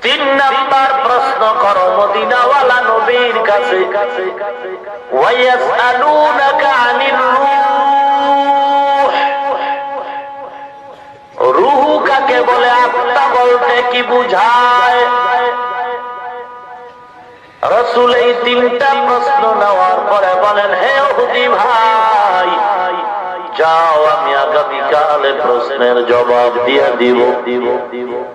তিন নাম্বার প্রশ্ন করো মদিনাওয়ালা নবীর কাছে, ওয়ায়াসআলুনাকা আনির রূহ, রূহ কাকে বলে, আত্মা বলতে কি বুঝায়? রাসূল এই তিনটা প্রশ্ন নেওয়ার পরে বলেন, হে ইহুদি ভাই, যাও আমি আগামীকালে প্রশ্নের জবাব দিয়ে দিব।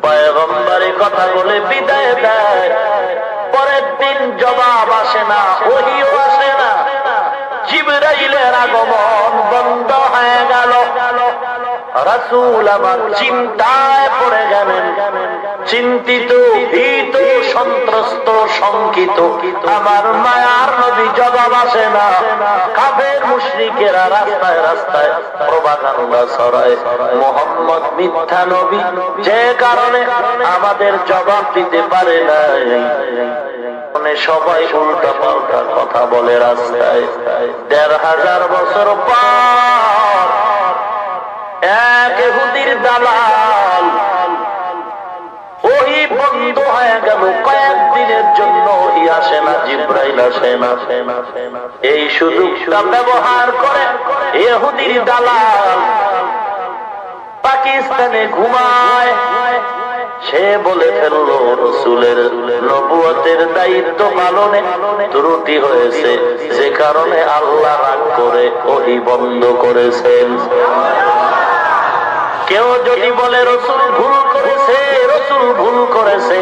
পয়গম্বর এই কথা বলে বিদায় দেয়। পরের দিন জবাব আসে না, ওহীও আসে না, জিবরাইলের আগমন বন্ধ হয়ে গেল। রাসূল আমার চিন্তায় পড়ে গেলেন, চিন্তিত, ভীত, সন্ত্রস্ত, শঙ্কিত। আমার মায়ার নবী জবাব আসে না। কাফের মুশরিকেরা রাস্তায় রাস্তায় প্রপাগান্ডা ছড়ায়, মুহাম্মদ মিথ্যা নবী, যে কারণে আমাদের জবাব দিতে পারে না। সবাই উল্টা পাল্টা কথা বলে রাস্তায়। ১৫০০ বছর পর এক ইহুদির দালাল, ওহী বন্ধ হয়ে গেল। কয়েকদিনের জন্য ওহী আসে না, জিবরাইল আসে না। এই সুযোগটা ব্যবহার করে ইহুদির দালাল পাকিস্তানে ঘুমায়। সে বলে ফেললো রাসূলের নবুয়তের দায়িত্ব পালনে ত্রুটি হয়েছে, যে কারণে আল্লাহ রাগ করে ওহী বন্ধ করেছেন। কেউ যদি বলে রাসূল ভুল করেছে, রাসূল ভুল করেছে,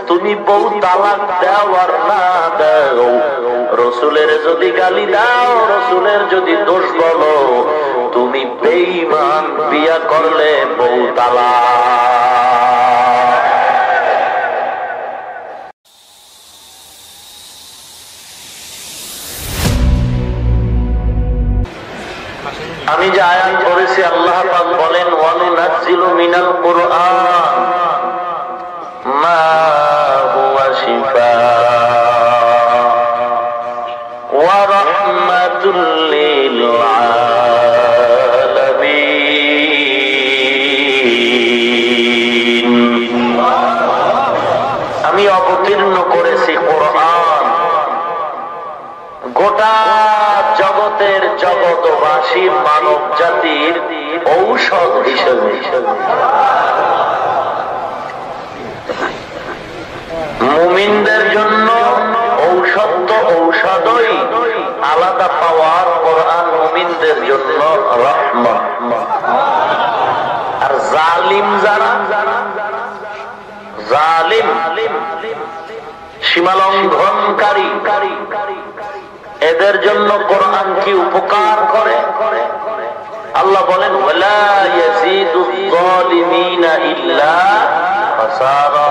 তুমি বউ তালাক দাও আর না দাও, রাসূলের যদি গালি দাও, রাসূলের যদি দোষ বলো, তুমি বেঈমান, বিয়া করলে বউ তালাক। আমি যে আয়াত পড়েছি, আল্লাহ পাক বলেন, ওয়ানুনাজ্জিলু মিনাল কুরআন মা হুয়া শিফাআ ওয়া রাহমাতুল লিল আলামিন। আমি অবতীর্ণ করেছি কোরআন গোটা জগতের জগৎবাসী মানব জাতির ঔষধ হিসেবে। মুমিনদের জন্য ঔষধ তো ঔষধই, আলাদা পাওয়ার কোরআন মুমিনদের জন্য রহমত। আর জালিম যারা, জালিম সীমালঙ্ঘনকারী, এদের জন্য কোরআন কি উপকার করে? আল্লাহ বলেন, ওয়ালা ইয়াজিদুয যালিমিনা ইল্লা খাসারা।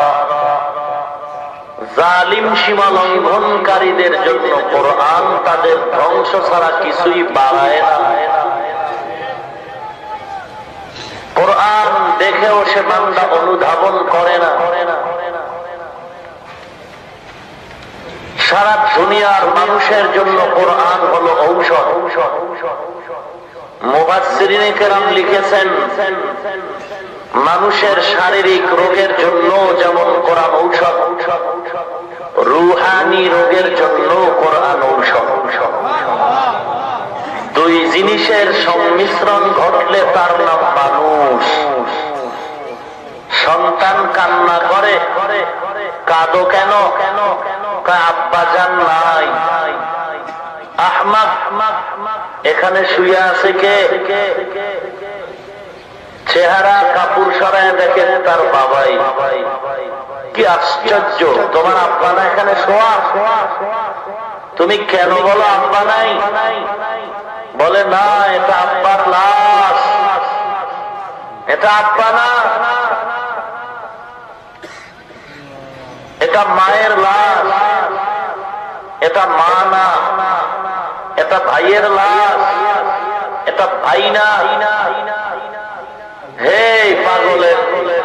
জালিম সীমালঙ্ঘনকারীদের জন্য কোরআন তাদের ধ্বংস ছাড়া কিছুই বাড়ায় না। কোরআন দেখেও সে বান্দা অনুধাবন করে না। সারা দুনিয়ার মানুষের জন্য কোরআন হলো ঔষধ। মুফাসসিরিনে কেরাম লিখেছেন, মানুষের শারীরিক রোগের জন্য যেমন কোরআন ঔষধ, রূহানি রোগের জন্য কোরআন ঔষধ। দুই জিনিসের সংমিশ্রণ ঘটলে তার নাম মানুষ। সন্তান কান্না করে, কাঁদো কেন? আব্বা জান নাই। আহমাক, এখানে শুয়ে আছে কে? চেহারা কাপড় সরায় দেখেন তার বাবাই। কি আশ্চর্য, তোমার আব্বা না এখানে শোয়া, তুমি কেন বলো আব্বা নাই? বলে না, এটা আব্বার লাশ, এটা আব্বা না, এটা মায়ের লাশ, এটা মা না, এটা ভাইয়ের লাশ, এটা ভাই না। হে পাগলের,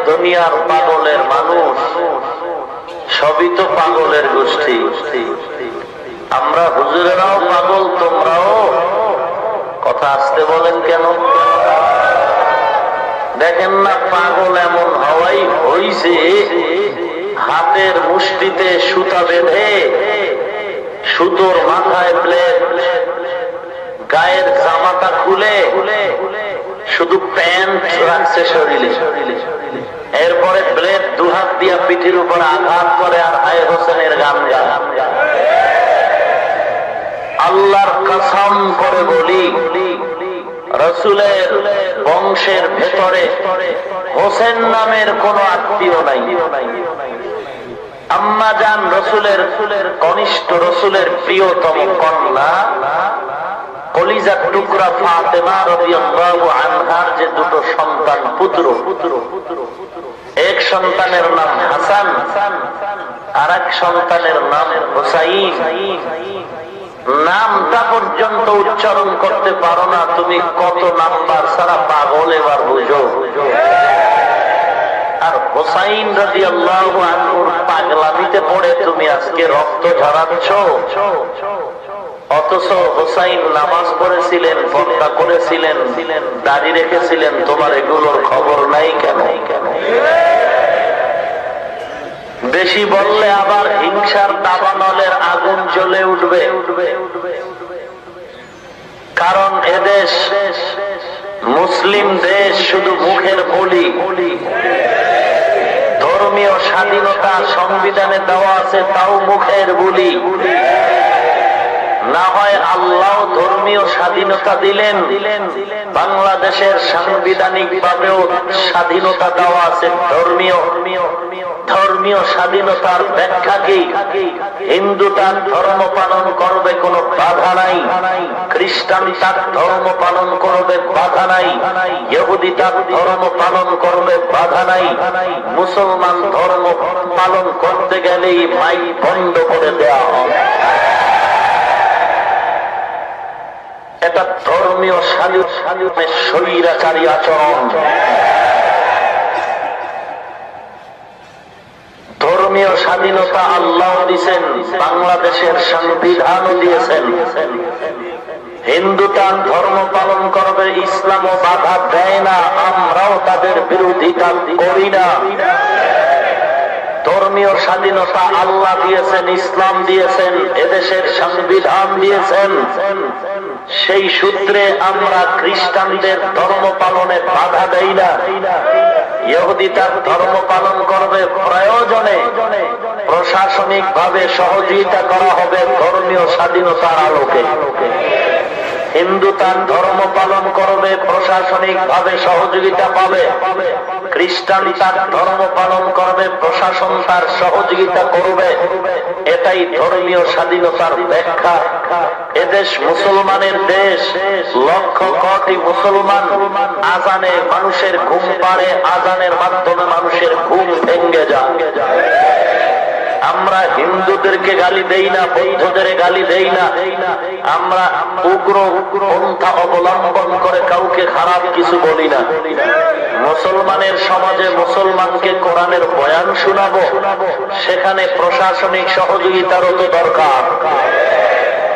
দুনিয়ার পাগলের মানুষ, সবই তো পাগলের গোষ্ঠী। আমরা হুজুরেরাও পাগল, তোমরাও। কথা আসতে বলেন কেন? দেখেন না, পাগল এমন হওয়াই হইছে, হাত মুষ্টিতে সুতা বেঁধে, সুতোর মাথায় ব্লেড, গায়ের জামাটা খুলে শুধু প্যান্ট রাখছে শরীরে। এরপরে ব্লেড দুহাত দিয়া পিঠির উপর আঘাত করে আর হায় হোসেনের গান গায়। আল্লাহর কসম করে বলি, রাসূলের বংশের ভেতরে হোসেন নামের কোন আত্মীয় নাই। আম্মা জান রাসূলের কনিষ্ঠ, রাসূলের প্রিয়তম কন্যা, কলিজার টুকরা ফাতেমা রাদিয়াল্লাহু আনহার যে দুটো সন্তান, পুত্র, এক সন্তানের নাম হাসান আর এক সন্তানের নাম হুসাইন। নামটা পর্যন্ত উচ্চারণ করতে পারো না, তুমি কত নাম্বার ছাড়া পাগল এবার বুঝো। আর হুসাইন রাদিয়াল্লাহু আনহুর পাগলামিতে পড়ে তুমি আজকে রক্ত ঝরাচ্ছ। অথচ হুসাইন নামাজ পড়েছিলেন, পর্দা করেছিলেন, দাড়ি রেখেছিলেন, তোমার এগুলোর খবর নাই কেন? বেশি বললে আবার হিংসার দাবানলের আগুন জ্বলে উঠবে। কারণ এদেশ মুসলিম দেশ, শুধু মুখের বলি। ধর্মীয় স্বাধীনতা সংবিধানে দেওয়া আছে, তাও মুখের বলি। না হয় আল্লাহ ধর্মীয় স্বাধীনতা দিলেন, বাংলাদেশের সাংবিধানিক ভাবেও স্বাধীনতা দেওয়া আছে। ধর্মীয় স্বাধীনতার ব্যাখ্যা কি? হিন্দু তার ধর্ম পালন করবে, কোনো বাধা নাই। খ্রিস্টান তার ধর্ম পালন করবে, বাধা নাই। ইহুদি তার ধর্ম পালন করবে, বাধা নাই। মুসলমান ধর্ম পালন করতে গেলেই মাইক বন্ধ করে দেওয়া হবে। এটা ধর্মীয় স্বাধীনতার স্বৈরাচারী আচরণ। ধর্মীয় স্বাধীনতা আল্লাহ দিয়েছেন, বাংলাদেশের সংবিধানও দিয়েছেন। হিন্দু তার ধর্ম পালন করবে, ইসলামও বাধা দেয় না, আমরাও তাদের বিরোধিতা করি না। ধর্মীয় স্বাধীনতা আল্লাহ দিয়েছেন, ইসলাম দিয়েছেন, এদেশের সংবিধান দিয়েছেন। সেই সূত্রে আমরা খ্রিস্টানদের ধর্ম পালনে বাধা দেই না। ইহুদি তার ধর্ম পালন করবে, প্রয়োজনে প্রশাসনিক ভাবে সহযোগিতা করা হবে ধর্মীয় স্বাধীনতার আলোকে। হিন্দু তার ধর্ম পালন করবে, প্রশাসনিক ভাবে সহযোগিতা পাবে। খ্রিস্টান তার ধর্ম পালন করবে, প্রশাসন তার সহযোগিতা করবে। এটাই ধর্মীয় স্বাধীনতার ব্যাখ্যা। এদেশ মুসলমানের দেশ, লক্ষ কোটি মুসলমান। আজানে মানুষের ঘুম পাড়ে, আজানের মাধ্যমে মানুষের ঘুম ভেঙে যায়। আমরা হিন্দুদেরকে গালি দেই না, বৌদ্ধদের গালি দেই না। আমরা উগ্র পন্থা অবলম্বন করে কাউকে খারাপ কিছু বলি না। মুসলমানের সমাজে মুসলমানকে কোরআনের বয়ান শোনাবো, সেখানে প্রশাসনিক সহযোগিতারও তো দরকার।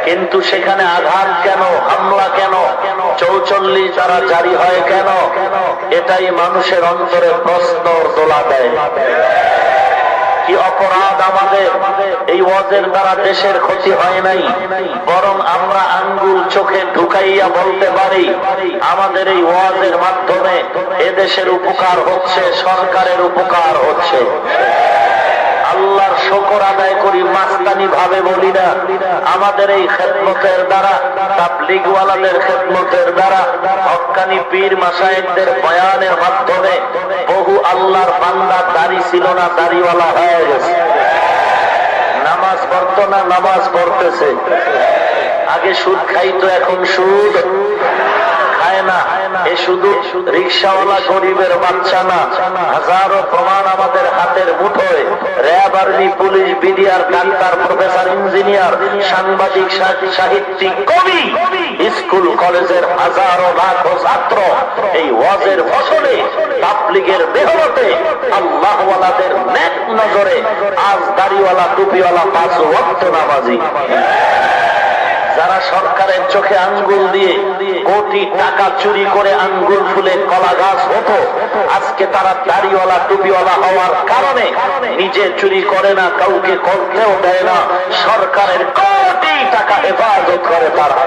কিন্তু সেখানে আঘাত কেন, হামলা কেন, ৪৪ দ্বারা জারি হয় কেন? এটাই মানুষের অন্তরে প্রশ্ন তোলা দেয়। কি অপরাধ আমাদের? এই ওয়াজের দ্বারা দেশের ক্ষতি হয় নাই, বরং আমরা আঙ্গুল চোখে ঢুকাইয়া বলতে পারি আমাদের এই ওয়াজের মাধ্যমে এদেশের উপকার হচ্ছে, সরকারের উপকার হচ্ছে। আল্লাহর শুকর আদায় করি, মাস্তানি ভাবে বলি না। আমাদের এই খেদমতের দ্বারা, তাবলীগওয়ালাদের খেদমতের দ্বারা, হক্কানি পীর মাশায়েখদের বয়ানের মাধ্যমে বহু আল্লাহর বান্দা দাড়ি ছিল না, দাড়িওয়ালা হয়ে গেছে। নামাজ পড়তো না, নামাজ পড়তেছে। আগে সুদ খাইতো, এখন সুদ খায় না। এ শুধু রিক্সাওয়ালা গরিবের বাচ্চা না, হাজারো প্রমাণ আমাদের হাতের মুঠোয়। RAB, army, police, BDR, doctor, professor, engineer, সাংবাদিক, সাহিত্যিক, কবি, স্কুল কলেজের হাজারো লাখো ছাত্র এই ওয়াজের ফসলে, তাবলীগের মেহনতে, আল্লাহওয়ালাদের নেক নজরে আজ দাড়িওয়ালা, টুপিওয়ালা, ৫ ওয়াক্ত নামাজি। যারা সরকারের চোখে আঙ্গুল দিয়ে কোটি টাকা চুরি করে আঙ্গুল ফুলে কলা গাছ হতো, আজকে তারা দাড়িওয়ালা টুপিওয়ালা হওয়ার কারণে নিজে চুরি করে না, কাউকে করতেও দেয় না, সরকারের কোটি টাকা হেফাজত করে তারা।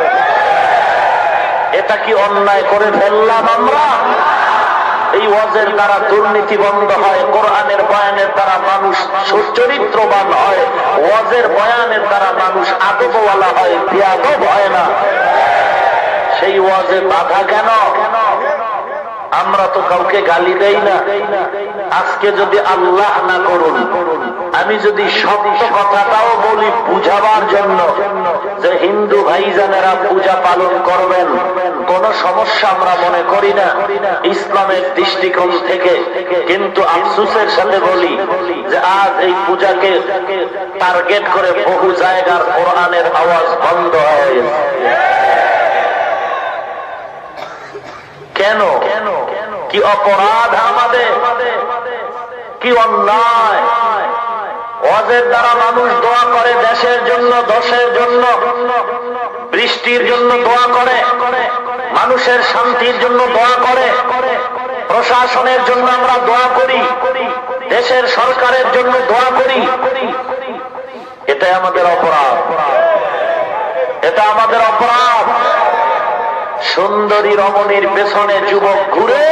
এটা কি অন্যায় করে ফেললাম আমরা? এই ওয়াজের দ্বারা দুর্নীতি বন্ধ হয়, কোরআনের বয়ানের দ্বারা মানুষ সুচরিত্রবান হয়, ওয়াজের বয়ানের দ্বারা মানুষ আদবওয়ালা হয়, বেয়াদব হয় না। সেই ওয়াজে বাধা কেন? আমরা তো কাউকে গালি দেই না। আজকে যদি আল্লাহ না করুন, আমি যদি সত্য কথাটাও বলি বুঝাবার জন্য যে হিন্দু ভাইজানেরা পূজা পালন করবেন, কোন সমস্যা আমরা মনে করি না ইসলামের দৃষ্টিকোণ থেকে। কিন্তু আফসোসের সাথে বলি যে আজ এই পূজাকে টার্গেট করে বহু জায়গার কোরআনের আওয়াজ বন্ধ হয়ে গেছে। কেন? কি অপরাধ আমাদের? কি অন্যায়? ওয়াজের দ্বারা মানুষ দোয়া করে দেশের জন্য, দশের জন্য, বৃষ্টির জন্য দোয়া করে, মানুষের শান্তির জন্য দোয়া করে, প্রশাসনের জন্য আমরা দোয়া করি, দেশের সরকারের জন্য দোয়া করি। এটাই আমাদের অপরাধ, এটা আমাদের অপরাধ। সুন্দরী রমণীর পেছনে যুবক ঘুরে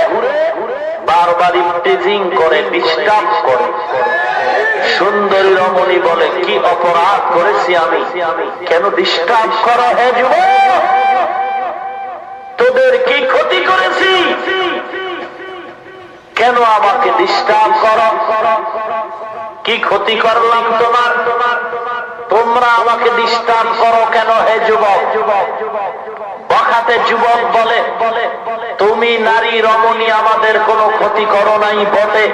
বারবার টিজিং করে, ডিস্টার্ব করে। সুন্দরী রমণী বলে, কি অপরাধ করেছি আমি? কেন ডিস্টার্ব করো হে যুবক? তোদের কি ক্ষতি করেছি? কেন আমাকে ডিস্টার্ব করো? কি ক্ষতি করলাম তোমার? তোমরা আমাকে ডিস্টার্ব করো কেন হে যুবক? বখাতে যুবক বলে, তুমি নারী রমণী আমাদের কোনো ক্ষতি করো নাই বটে,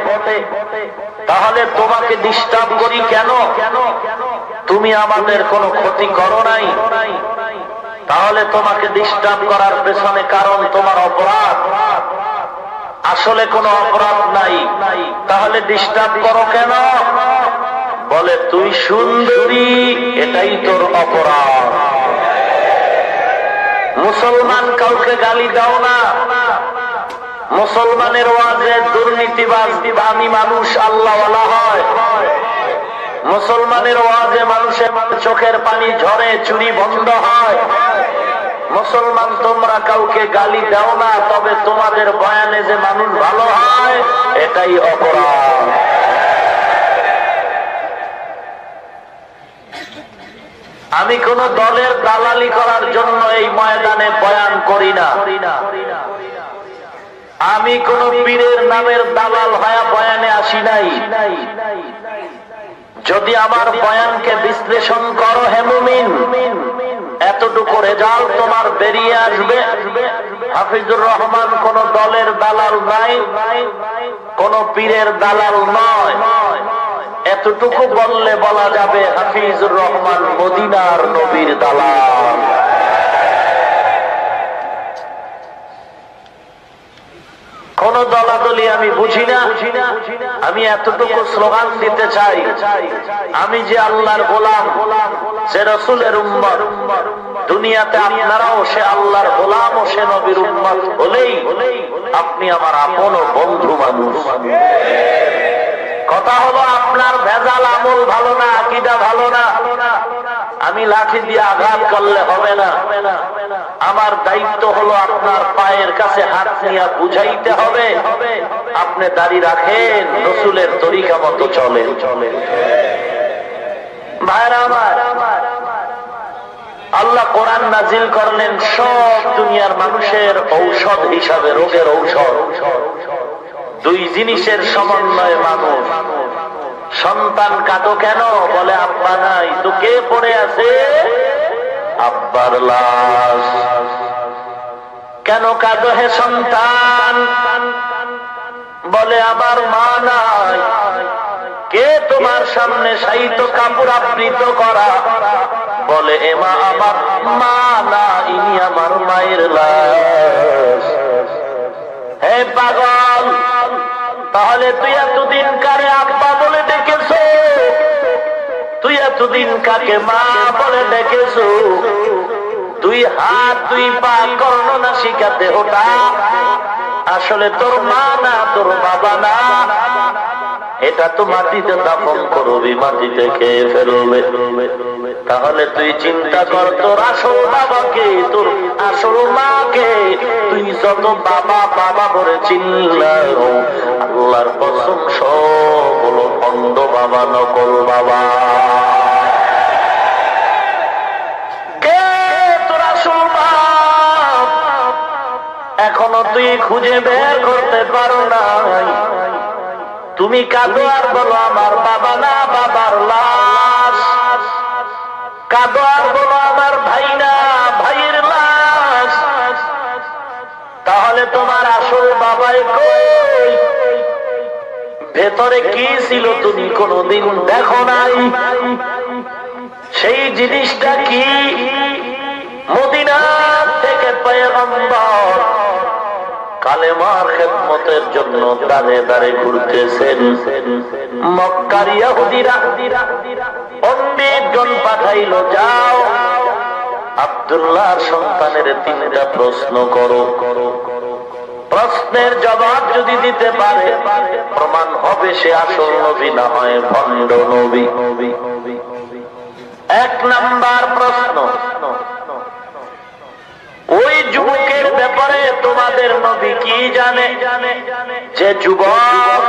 তাহলে তোমাকে ডিস্টার্ব করি কেন? তুমি আমাদের কোনো ক্ষতি করো নাই, তাহলে তোমাকে ডিস্টার্ব করার পেছনে কারণ তোমার অপরাধ। আসলে কোনো অপরাধ নাই, তাহলে ডিস্টার্ব করো কেন? বলে, তুই সুন্দরী, এটাই তোর অপরাধ। মুসলমান কাউকে গালি দাও না। মুসলমানের ওয়াজে দুর্নীতিবাজ দামি মানুষ আল্লাহওয়ালা হয়। মুসলমানের ওয়াজে মানুষের চোখের পানি ঝরে, চুরি বন্ধ হয়। মুসলমান তোমরা কাউকে গালি দাও না, তবে তোমাদের বয়ানে যে মানুষ ভালো হয় এটাই অপরাধ। আমি কোন দলের দালালি করার জন্য এই ময়দানে বয়ান করি না। আমি কোন পীরের নামের দালাল হয়ে বয়ানে আসি নাই। যদি আমার বয়ানকে বিশ্লেষণ করো হে মুমিন, এতটুকু রেজাল্ট তোমার বেরিয়ে আসবে। হাফিজুর রহমান কোন দলের দালাল নাই, কোন পীরের দালাল নয়। এতটুকু বললে বলা যাবে হাফিজুর রহমান মদিনার নবীর দালাল। কোন দলাদলি আমি বুঝি না। আমি এতটুকু স্লোগান দিতে চাই, আমি যে আল্লাহর গোলাম, সে রাসূলের উম্মত। দুনিয়াতে আপনারাও সে আল্লাহর গোলাম ও সে নবীর উম্মত হলেই আপনি আমার আপন ও বন্ধু মানুষ। কথা হলো আপনার ভেজাল আমল ভালো না, আকীদা ভালো না। আমি লাঠি দিয়ে আঘাত করলে হবে না। আমার দায়িত্ব হলো আপনার পায়ের কাছে হাত নিয়ে বুঝাইতে হবে আপনি দাড়ি রাখেন, রাসূলের তরিকা মতো চলেন। ভাইরা আমার, আল্লাহ কোরআন নাজিল করলেন সব দুনিয়ার মানুষের ঔষধ হিসাবে, রোগের ঔষধ। দুই জিনিসের সমন্বয়ে মানুষ। সন্তান কাঁদো কেন? বলে আব্বা নাই। তো কে পড়ে আছে? আব্বার লাশ। কেন কাঁদো হে সন্তান? বলে আমার মা নাই। কে তোমার সামনে শায়িত কাপড় আবৃত করা? বলে এ মা আমার মা না, ইনি আমার মায়ের লাশ। হে পাগল, তাহলে তুই এতদিন কারে আব্বা বলে ডেকেছো? তুই এতদিন কাকে মা বলে ডেকেছো? দুই হাত দুই পা কর্ণ নাসিকা দেহটা আসলে তোর মা না, তোর বাবা না, এটা তো মাটিতে দাফন করবি, মাটিতে খেয়ে ফেলবে। তাহলে তুই চিন্তা কর, তোর আসল বাবাকে, তোর আসল মাকে তুই যত বাবা বাবা করে চিনলাম, আল্লাহর কসম সব হলো ভণ্ড বাবা, নকল বাবা। কে তোর আসল বাপ এখনো তুই খুঁজে বের করতে পারো না। তুমি কাঁদো আর বলো আমার বাবা না, বাবার লাশ। কাঁদো আর বলো আমার ভাই না, ভাইয়ের লাশ। তাহলে তোমার আসল বাবাই কই? ভেতরে কি ছিল তুমি কোনদিন দেখো নাই? সেই জিনিসটা কি? মদিনা থেকে পয়গম্বর কালেমার খেদমতের জন্য দাঁড়ে দাঁড়ে ঘুরতেছেন। মক্কার ইহুদিরা পণ্ডিতগণ পাঠাইল, যাও আব্দুল্লাহর সন্তানের 3টা প্রশ্ন করো। প্রশ্নের জবাব যদি দিতে পারে প্রমাণ হবে সে আসল নবী, না হয় ভণ্ড নবী। 1 নাম্বার প্রশ্ন, ওই যুবকের ব্যাপারে তোমাদের নবী কি জানে? যে যুবক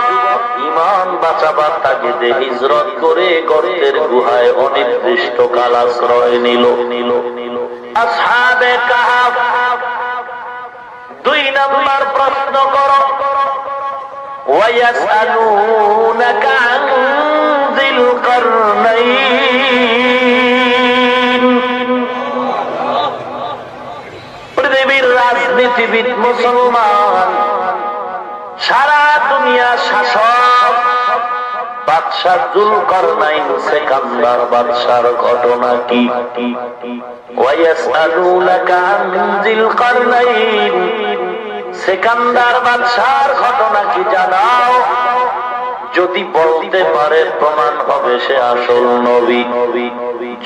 ঈমান বাঁচাবার তাগিদে হিজরত করে গর্তের গুহায় অনির্দিষ্ট কাল আশ্রয় নিল, আসহাবে কাহাফ। 2 নাম্বার প্রশ্ন করো, ওয়ায়াসআলুনাকা আন যিল কারনাইন। পৃথিবীর রাজনীতিবিদ মুসলমান, সারা দুনিয়া শাসক বাদশাহ যুলকারনাইন সেকান্দার বাদশার ঘটনা কি? ওয়ায়াসআলুনাকা আন যিল কারনাইন, সেকান্দার বাদশার ঘটনা কি জানাও? যদি বলতে পারে প্রমাণ হবে সে আসল নবী।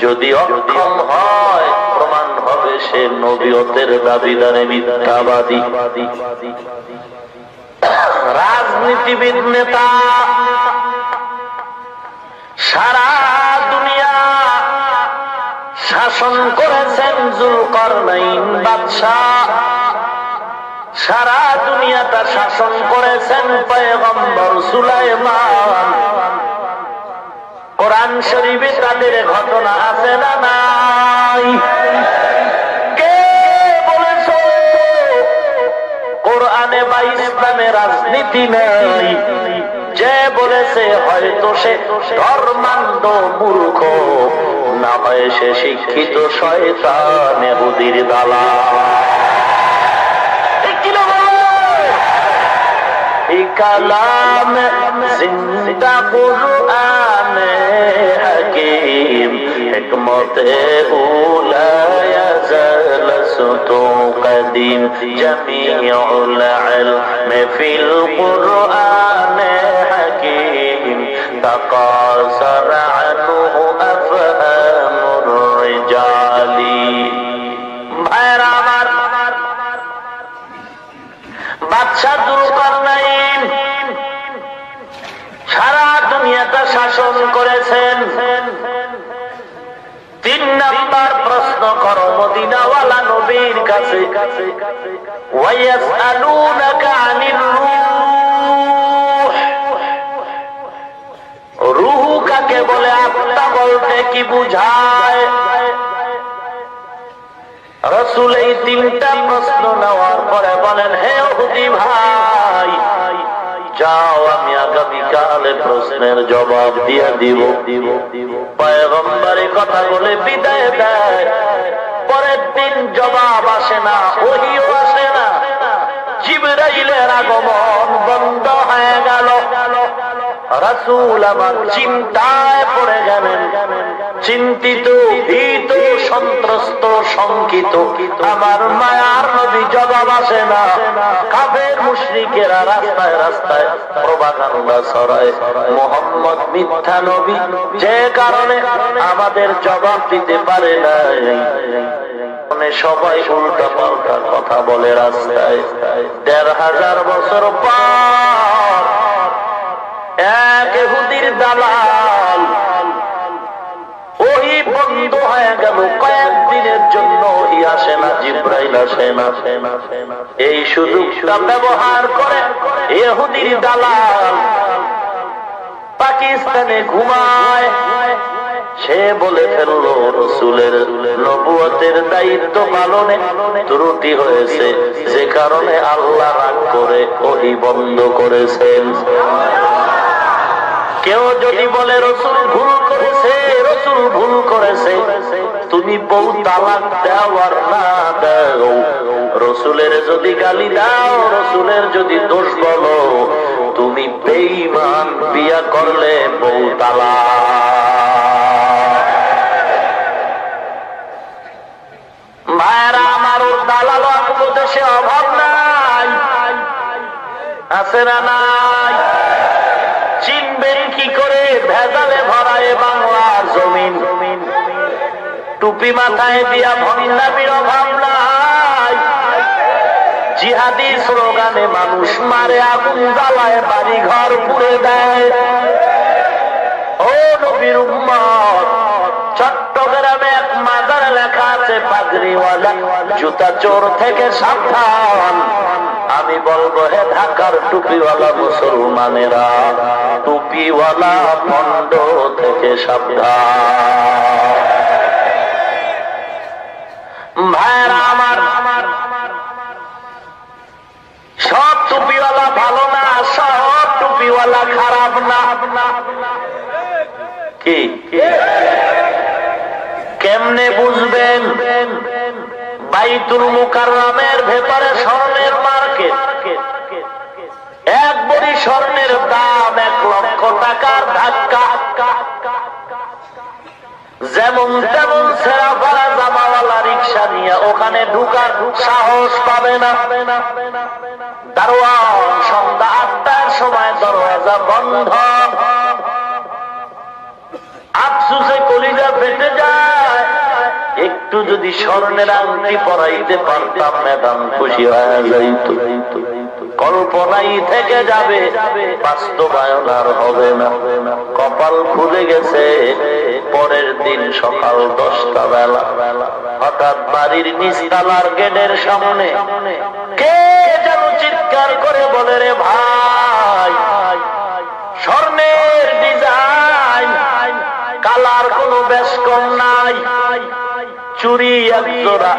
যদি অক্ষম হয় প্রমাণ হবে সে নবীয়তের দাবিদারে মিথ্যাবাদী। রাজনীতিবিদ নেতা সারা দুনিয়া শাসন করেছেন যুলকারনাইন বাদশাহ, সারা দুনিয়াটা শাসন করেছেন পয়গম্বর সুলাইমান। কোরআন শরীফে তাদের ঘটনা আছে না নাই? কে বলেছে কোরআনে বা ইসলামে রাজনীতি নেই? যে বলেছে হয়তো সে ধর্মান্ধ মূর্খ, না হয় সে শিক্ষিত শয়তান ইহুদির দালাল। কালাম জিন্দা কুরআন হাকিম, হিকমতে উলা ইয়াজালসতু কদিম, জামিউল ইলম ফিল কুরআন হাকিম, তাকাসার আনহু আফহামুর রিজালি। ভাইরা আমার, বাদশাহ যুলকারনাইন সারা দুনিয়াটা শাসন করেছেন। 3 নাম্বার প্রশ্ন করো মদিনাওয়ালা নবীর কাছে, ওয়ায়াসআলুনাকা আনির রূহ। রূহ কাকে বলে? আত্মা বলতে কি বুঝায়? রাসূল এই 3টা প্রশ্ন নেওয়ার পরে বলেন, হে ইহুদি ভাই, যাও আমি আগামীকালে প্রশ্নের জবাব দিয়ে দিব। পয়গম্বরের কথা বলে বিদায় দেয়। পরের দিন জবাব আসে না, ওহীও আসে না, জিবরাইলের আগমন বন্ধ হয়ে গেল। রাসূল আমার চিন্তায় পড়ে গেলেন, চিন্তিত, ভীত, সন্ত্রস্ত, শঙ্কিত। আমার মায়ার নবী জবাব আসে না। কাফের মুশরিকেরা রাস্তায় রাস্তায় প্রপাগান্ডা ছড়ায়, মুহাম্মদ মিথ্যা নবী, যে কারণে আমাদের জবাব দিতে পারে না। সবাই উল্টা পাল্টা কথা বলে রাস্তায়। ১,৫০০ বছর পর এক ইহুদির দালাল ওহি বন্ধ হয়ে গেল। কয়েকদিনের জন্য ওহি আসে না, জিব্রাইল আসে না। এই সুযোগটা ব্যবহার করে ইহুদির দালাল পাকিস্তানে ঘুমায়। সে বলে ফেললো রসুলের নবুয়তের দায়িত্ব পালনে ত্রুটি হয়েছে, যে কারণে আল্লাহ রাগ করে ওহি বন্ধ করেছেন। কেউ যদি বলে রসুল ভুল করেছে, রসুল ভুল করেছে, তুমি বউ তালাক দাও আর না দাও, রসুলের যদি গালি দাও, রসুলের যদি দোষ বলো, তুমি বেঈমান, বিয়া করলে বউ তালাক। মায়েরা আমার, দালাল দেশে অভাব নাই, আছে না নাই? চিনবেন কি করে? ভেজালে ভরায় বাংলার জমিন। টুপি মাথায় দিয়া ভণ্ডামির অভাব নাই। জিহাদি স্লোগানে মানুষ মারে, আগুন জ্বালায়, বাড়ি ঘর পুড়ে দেয়। ও নবীর উম্মত, চট্টগ্রামে এক মাজার লেখা আছে পাগড়িওয়ালা জুতা চোর থেকে সাবধান। আমি বলবো হে ঢাকার টুপিওয়ালা মুসলমানেরা, টুপিওয়ালা ভণ্ড থেকে সাবধান। ভাইরা আমার, সব টুপিওয়ালা ভালো না, সব টুপিওয়ালা খারাপ না। কি কেমনে বুঝবেন? বাইতুল মুকাররমের ভেতরে স্বর্ণের মার্কেট, এক বড়ি স্বর্ণের দাম 1,00,000 টাকার ধাক্কা। যেমন তেমন ছেঁড়া জামাওয়ালা রিক্সা নিয়ে ওখানে ঢুকার সাহস পাবে না। দারোয়ান সন্ধ্যা 8টার সময় দরওয়াজা বন্ধ। আফসোসে কলিজা ফেটে যায়। একটু যদি স্বর্ণের আংটি পরাইতে পারতাম, ম্যাডাম খুশি হয়ে যাইত। কল্পনাই থেকে যাবে, বাস্তবায়ন আর হবে না। কপাল খুলে গেছে। পরের দিন সকাল 10টা বেলা হঠাৎ বাড়ির নিচতলার গেটের সামনে কে যেন চিৎকার করে বলে, রে ভাই, স্বর্ণের ডিজাইন, কালার কোনো বেশ কম নাই, চুরি এক জোড়া,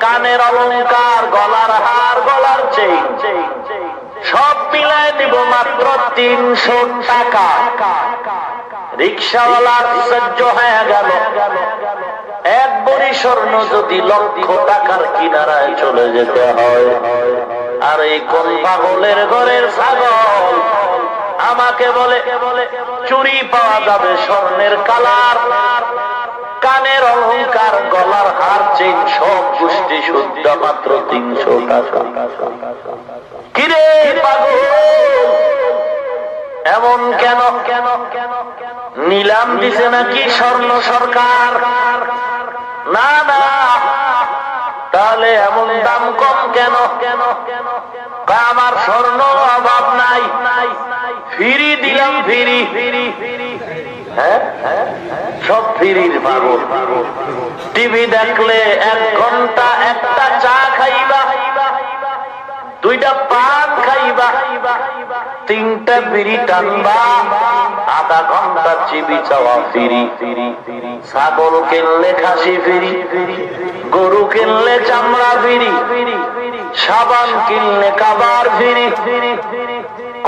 কানের অলংকার, গলার হার, গলার চেইন, সব মিলায় দিব মাত্র 300 টাকা। রিক্সাওয়ালার সহ্য হয়ে গেল। এক বড়ি স্বর্ণ যদি 1,00,000 টাকার কিনারায় চলে যেতে হয়, আর এই কোন পাগলের ঘরের ছাগল আমাকে বলে চুরি পাওয়া যাবে স্বর্ণের কালার, কানের অলংকার, গলার হার, চেইন, সব গোষ্ঠী শুদ্ধ মাত্র 300 টাকা। কিরে পাগল, এমন কেন? নিলাম দিছে নাকি স্বর্ণ সরকার? না না, তাহলে এমন দাম কম কেন? আমার স্বর্ণ অভাব নাই, ফিরি দিলাম, ফিরি। হ্যাঁ, সব ফিরির পাগল। টিভি দেখলে 1 ঘন্টা একটা চা খাইবা, 2টা পান খাইবা, 3টা বিড়ি টানবা, আধা ঘন্টা চিবি চাওয়া ফিরি। ছাগল কিনলে খাসি ফিরি, গরু কিনলে চামড়া ফিরি, সাবান কিনলে কাবার ফিরি,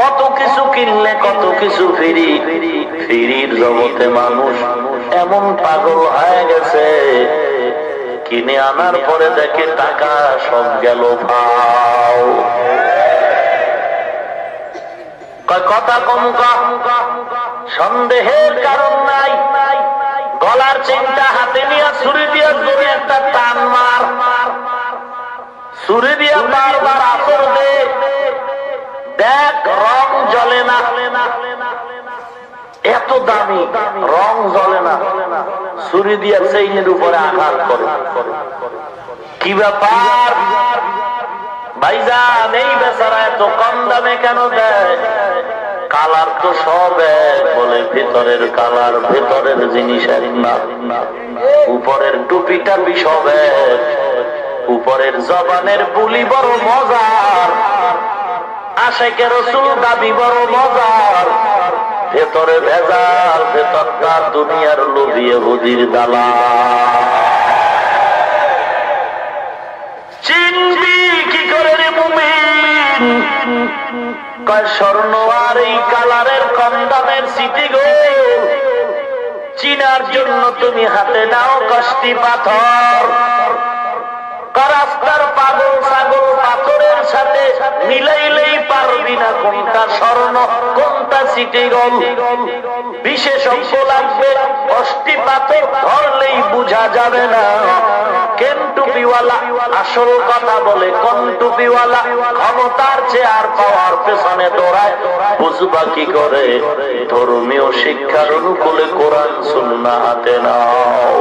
কত কিছু কিনলে কত কিছু ফিরি। ফিরির জগতে মানুষ এমন পাগল হয়ে গেছে, কিনে আনার পরে দেখে টাকা সব গেল ভাও। কথা কম, সন্দেহের কারণ নাই। গলার চেনটা হাতে নিয়ে ছুরি দিয়ে জোরে একটা টান মার, ছুরি দিয়ে বারবার আসর দে, দেখ রং জ্বলে না। এত দামি রং জ্বলে না, ছুরি দিয়ে চেইনের উপরে আঘাত করে। কি ব্যাপার ভাইজান, এই বেচারা এত কম দামে কেন দেয়? কালার তো সব এক, বলে ভেতরের কালার, ভেতরের জিনিস এক না। উপরের টুপিটা সব এক, উপরের জবানের বুলি বড় মজার, আশেকে রসুল দাবি বড় মজার, ভেতরে ভেজাল, ভেতরটা দুনিয়ার লোভী ইহুদির দালাল। চিনবি কি করে রে মুমিন? কয় স্বর্ণ আর এই কালারের কম দামের সিটি গোল্ড চিনার জন্য তুমি হাতে নাও কষ্টি পাথর। রাস্তার পাগল ছাগল পাথরের সাথে মিলাইলেই পারবি না কোনটা স্বর্ণ কোনটা সিটি গোল্ড। বিশেষজ্ঞ লাগবে, কষ্টি পাথর ধরলেই বোঝা যাবে না কেন টুপিওয়ালা আসল কথা বলে, কোন টুপিওয়ালা ক্ষমতার চেয়ার পাওয়ার পেছনে দৌড়ায়, বুঝবা কি করে? ধর্মীয় শিক্ষার অনুকূলে কোরআন সুন্নাহ হাতে নাও।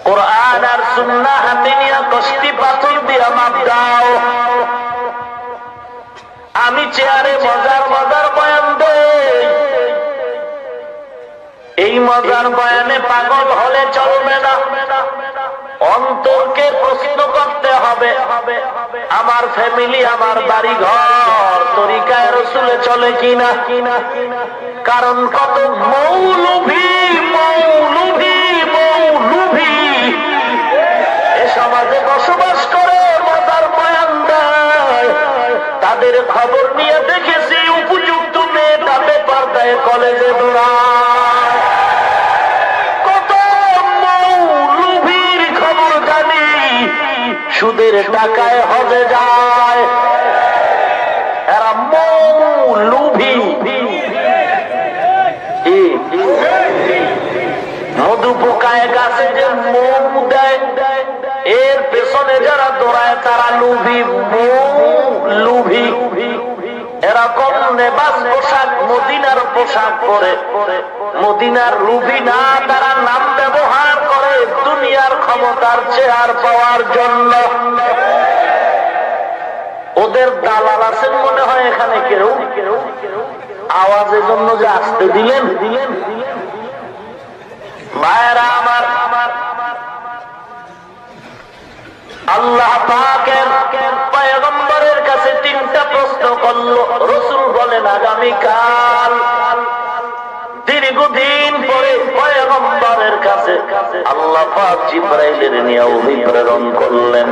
কোরআন আর সুন্নাহ হাতে নিয়ে কষ্টি পাথর দিয়া মাপ দাও। আমি চেয়ারে মজার মজার বয়ান দেই, এই মজার বয়ানে পাগল হলে চলবে না। অন্তরকে প্রশ্ন করতে হবে, আমার ফ্যামিলি, আমার বাড়ি ঘর তরিকায় রসুলে চলে কিনা। কারণ কত মৌলভী মৌলভী মৌলভী এ সমাজে বসবাস করে, মজার বয়ান দেয়। তাদের খবর নিয়ে দেখেছি উপযুক্ত মেয়েটা বেপরদায় কলেজে দৌড়ায়। কত মৌলভীর খবর জানি, সুদের টাকায় হজে যায়। এরা মৌলভী। মধু পোকায় গাছে যে মৌ দেয়, এর পেছনে যারা দৌড়ায় তারা লুভি, লুভি। এরকম নেবাস পোশাক, মদিনার পোশাক পরে, মদিনার লুভি না, তারা নাম ব্যবহার করে দুনিয়ার ক্ষমতার চেয়ার পাওয়ার জন্য। ওদের দালাল আছেন মনে হয় এখানে কেউ। আওয়াজের জন্য যে আসতে দিলেন ভাইরা আমার, আল্লাহ পাকের পয়গম্বরের কাছে তিনটা প্রশ্ন করলো। রসুল বলেন আগামীকাল দীর্ঘদিন পরে পয়গম্বরের কাছে আল্লাহ পাক জিবরাইলের নিয়ে ওহী প্রেরণ করলেন।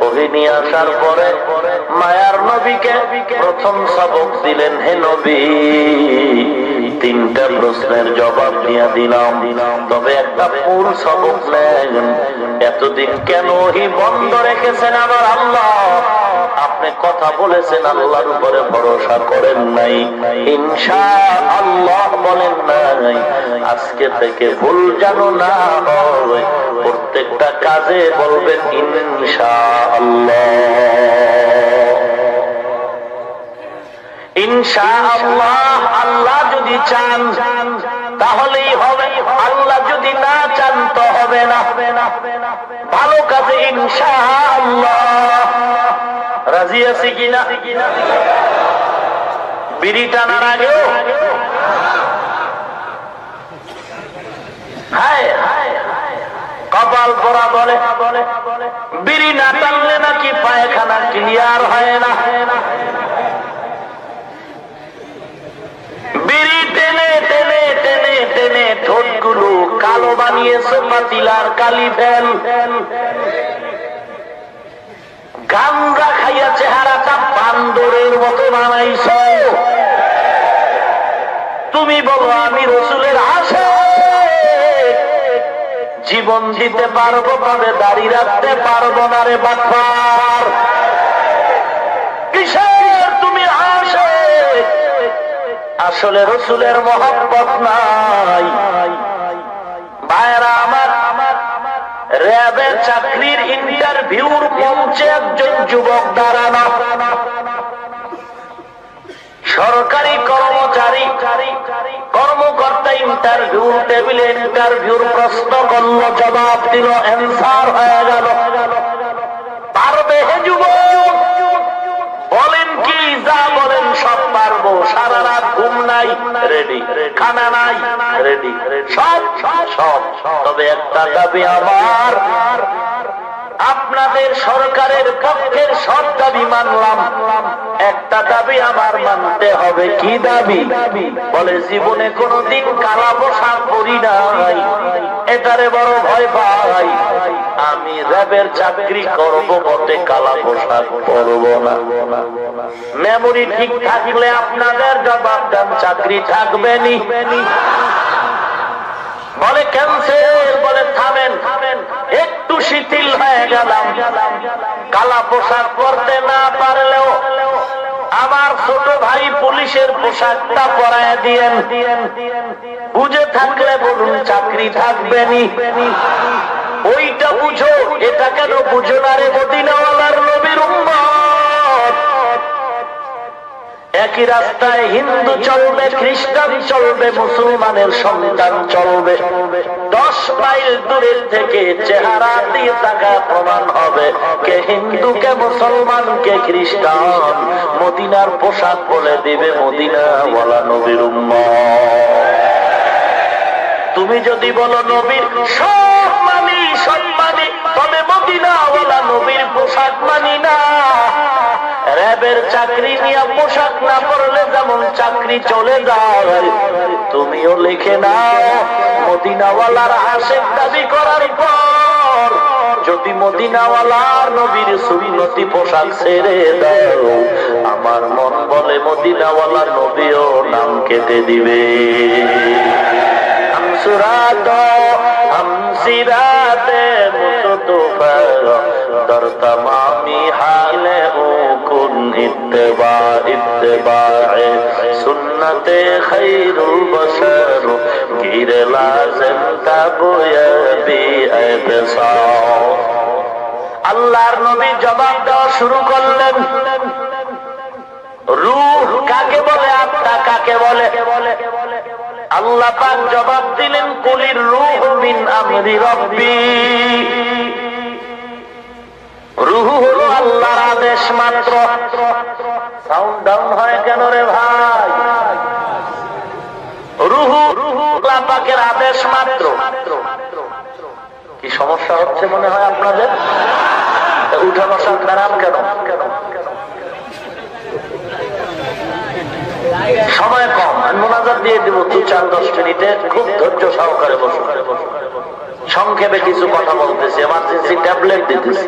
ওহী নিয়ে আসার পরে মায়ার নবীকে প্রথম সবক দিলেন, হে নবী তিনটা প্রশ্নের জবাব দিয়ে দিলাম, তবে একটা মূল সবক নেন। এতদিন কেন ওহী বন্ধ রেখেছেন আমার আল্লাহ? আপনি কথা বলেছেন, আল্লাহর উপরে ভরসা করেন নাই, ইনশাআল্লাহ বলেন নাই। আজকে থেকে ভুল যেন না হয়, প্রত্যেকটা কাজে বলবেন ইনশাআল্লাহ। ইনশাআল্লাহ, আল্লাহ যদি চান তাহলেই হবে, আল্লাহ যদি না চান তো হবে না। ভালো কাজে ইনশাআল্লাহ। রাজি আছি কিনা? বিড়ি টানার আগেও কপাল পরা বলে, বিড়ি না টানলে নাকি পায়খানা ক্লিয়ার হয় না। বিড়ি টেনে টেনে টেনে টেনে ঠোঁটগুলো কালো বানিয়েছে পাতিলার কালি ফেল। গামরা খাইয়া চেহারাটা বান্দরের মতো বানাইছ। তুমি বলো আমি রসুলের আশিক, জীবন দিতে পারবো তবে দাড়ি রাখতে পারবো না রে বাটপার। কিসের তুমি আশিক? আসলে রসুলের মহব্বত নাই। ভাইরা আমার, র্যাবের চাকরির ইন্টারভিউর মঞ্চে একজন যুবক দাঁড়ানো, সরকারি কর্মচারী কর্মকর্তা ইন্টারভিউ টেবিলে ইন্টারভিউর প্রশ্ন করল, জবাব দিল, অ্যান্সার হয়ে গেল। পারবে হে যুবক? বলেন কি, যা বলেন সব পারবো। সারা রাত ঘুম নাই, রেডি। খানা নাই, রেডি। সব সব। তবে একটা দাবি আমার, আপনাদের সরকারের পক্ষের সব দাবি মানলাম, একটা দাবি আমার মানতে হবে। কি দাবি? বলে জীবনে কোনদিন কালা পোশাক পরি নাই, এটারে বড় ভয় পাই। আমি র্যাবের চাকরি করব বটে, কালা পোশাক পরব না। মেমোরি ঠিক থাকলে আপনাদের জবাব দেন, চাকরি থাকবে নি? বলে ক্যান্সেল। বলে থামেন, একটু শিথিল হয়ে গেলাম। কালা পোশাক পরতে না পারলেও আমার ছোট ভাই পুলিশের পোশাকটা পরায় দিয়েন। বুঝে থাকলে বলুন, চাকরি থাকবে নি? ওইটা বুঝো, এটা কেন বুঝো না রে মদিনাওয়ালার নবীর উম্মত? একই রাস্তায় হিন্দু চলবে, খ্রিস্টান চলবে, মুসলমানের সন্তান চলবে। 10 মাইল দূরের থেকে চেহারা দিয়ে তাকায় প্রমাণ হবে কে হিন্দু, কে মুসলমান, কে খ্রিস্টান। মদিনার পোশাক বলে দিবে মদিনাওয়ালা নবীর উম্মত। তুমি যদি বলো নবীর সব মানি, সব মানি, তবে মদিনাওয়ালা নবীর পোশাক মানি না। র্যাবের চাকরি নিয়ে পোশাক না পরলে যেমন চাকরি চলে যায়, তুমিও লিখে নাও মদিনাওয়ালার আশেক দাবি করার পর যদি মদিনাওয়ালার নবীর সুন্নতি পোশাক ছেড়ে দাও, আমার মন বলে মদিনাওয়ালার নবীও নাম কেটে দিবে। हमसिराते मुस्तफा दर तमामी हाले कुन इत्तबा इत्तबाए सुन्नते खैरुल बशर गिर लाजिम तबया बि इत्सा। আল্লাহর নবী জবাব দেওয়া শুরু করলেন, রূহ কাকে বলে, আত্মা কাকে বলে? আল্লাহ পাক জবাব দিলেন, কুলির রূহ মিন আমরি রব্বি। রূহ হলো আল্লাহর আদেশ মাত্র। সাউন্ড ডাউন হয় কেন রে ভাই? রূহ আল্লাহ পাকের আদেশ মাত্র। কি সমস্যা হচ্ছে মনে হয় আপনাদের? উঠা বসা খারাপ কেন? সময় কম, মোনাজাত দিয়ে দেব 2-4-10 মিনিটে, খুব ধৈর্য সহকারে বসুন। সংক্ষেপে কিছু কথা বলতেছি, এমার্জেন্সি ট্যাবলেট দিতেছি।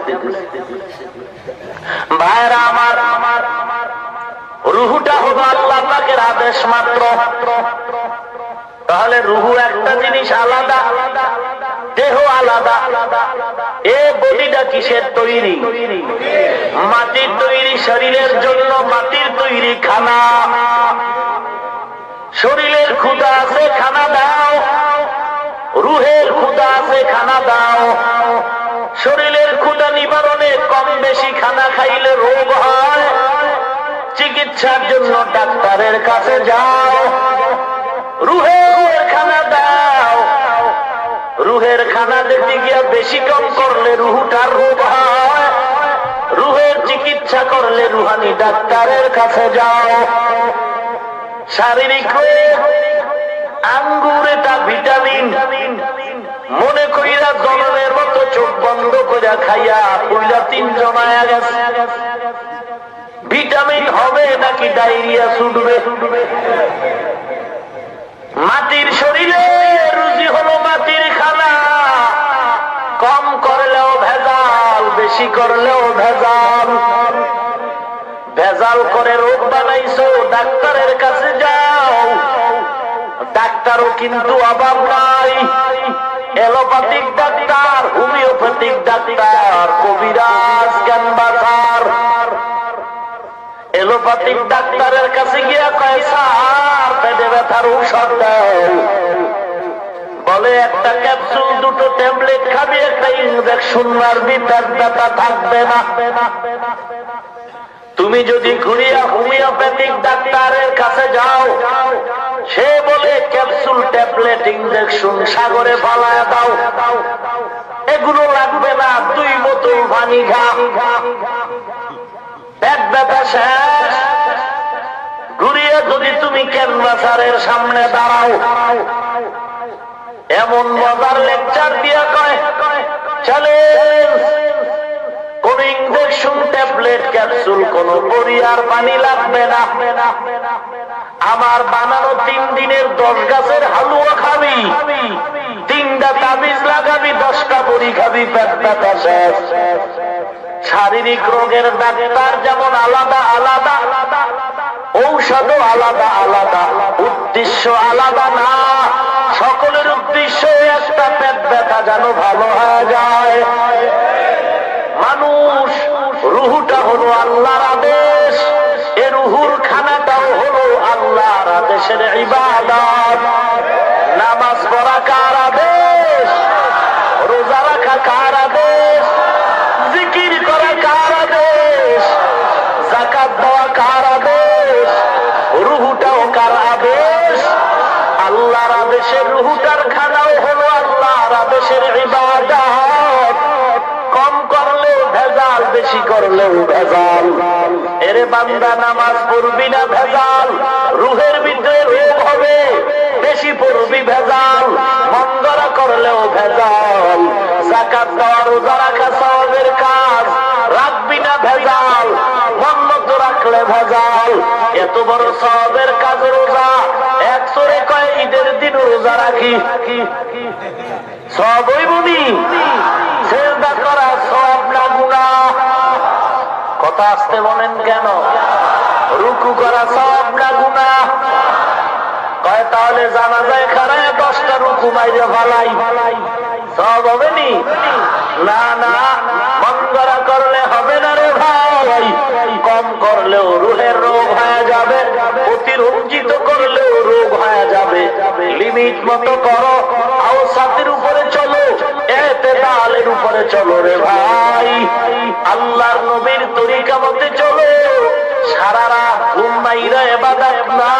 ভাইরা আমার, রুহুটা হলো আল্লাহ পাকের আদেশ মাত্র। তাহলে রুহু একটা জিনিস আলাদা, দেহ আলাদা। এ বডিটা কিসের তৈরি? মাটির তৈরি। শরীরের জন্য মাটির তৈরি খানা। শরীরের ক্ষুধা আছে, খানা দাও। রুহের ক্ষুধা আছে, খানা দাও। শরীরের ক্ষুধা নিবারণে কম বেশি খানা খাইলে রোগ হয়, চিকিৎসার জন্য ডাক্তারের কাছে যাও। রুহের খানা দাও। রুহের খানা দেখতে গিয়া বেশি কম করলে রুহুটার রোগ হয়। রুহের চিকিৎসা করলে রুহানি ডাক্তারের কাছে যাও। শারীরিক রোগ, আঙ্গুর এটা ভিটামিন। মনে কইরা জনমের মতো চোখ বন্ধ করে খাইয়া পুইলা 3 জমায়া গেছে। ভিটামিন হবে নাকি ডায়রিয়া ছুটবে? মাটির শরীরে রুজি হলো মাটির খানা। কম করলেও ভেজাল, বেশি করলেও ভেজাল। ভেজাল করে রোগ বানাইছো, ডাক্তারের কাছে যাও। ডাক্তারও কিন্তু অভাব নাই। এলোপ্যাথিক ডাক্তার, হোমিওপ্যাথিক ডাক্তার, কবিরাজ, ক্যানভাসার। এলোপ্যাথিক ডাক্তারের কাছে গিয়া কয়, স্যার পেটে ব্যথার ঔষধ দাও। বলে একটা ক্যাপসুল, 2টো ট্যাবলেট খাবি, একটা ইনজেকশন মারবি, পেট ব্যথা থাকবে না। তুমি যদি ঘুরিয়া হোমিওপ্যাথিক ডাক্তারের কাছে যাও, সে বলে ক্যাপসুল ট্যাবলেট ট্যাবলেট ইনজেকশন সাগরে ফালায়া দাও, এগুলো লাগবে না, 2 বোতল পানি খা, পেট ব্যথা শেষ। ঘুরিয়ে যদি তুমি ক্যানভাসারের সামনে দাঁড়াও, এমন মজার লেকচার দিয়া কয় চ্যালেঞ্জ, কোন ইনজেকশন ট্যাবলেট ক্যাপসুল কোন বড়িয়ার পানি লাগবে না, আমার বানানো 3 দিনের 10 গাছের হালুয়া খাবি, 3টা তাবিজ লাগাবি, 10টা বড়ি খাবি, পেট ব্যথা শেষ। শারীরিক রোগের ডাক্তার যেমন আলাদা আলাদা, ঔষধও আলাদা আলাদা, উদ্দেশ্য আলাদা না, সকলের উদ্দেশ্য একটা, পেট ব্যথা যেন ভালো হয়ে যায়। মানুষ রুহুটা হলো আল্লাহর আদেশ, এ রুহুর খানাটাও হলো আল্লাহর আদেশের ইবাদত। নামাজ পড়া কার আদেশ? রোজা রাখা কার আদেশ? জিকির করা কার আদেশ? যাকাত দেওয়া কার আদেশ? রুহুটাও কার আদেশ? আল্লাহর আদেশের রুহুটার খানাও হলো আল্লাহর আদেশের ইবাদত। কম করলেও ভেজাল, বেশি করলেও ভেজাল। এরে বান্দা, নামাজ পড়বি না ভেজাল, রুহের ভিতরে রোগ হবে, বেশি পড়বি ভেজাল, মন গড়া করলেও ভেজাল। যাকাত দেওয়া, রোজা রাখা সওয়াবের কাজ, রাখবি না ভেজাল, মন মতো রাখলে ভেজাল। এত বড় সওয়াবের কাজ রোজা, এক সরে কয় ঈদের দিন রোজা রাখি, সওয়াব হইবনি? সিজদা করা সওয়াব না গুনাহ? কথা আসতে বলেন কেন? রুকু করা সওয়াব না গুনাহ? কয় তাহলে জানাজায় খাড়ায় 10টা রুকু মাইরে ফালাই, সওয়াব হবে নি? না না, মন গড়া করলে হবে না রে ভাই। কম করলেও রুহের রোগ হয়ে যাবে, অতিরঞ্জিত করলেও রোগ হয়ে যাবে। লিমিট মতো করো, আওসাতের উপরে চলো, এতেদালের উপরে চলো রে ভাই। আল্লাহর নবীর তরিকা মতে চলো। সারা রাত ঘুম মাইরা ইবাদত না,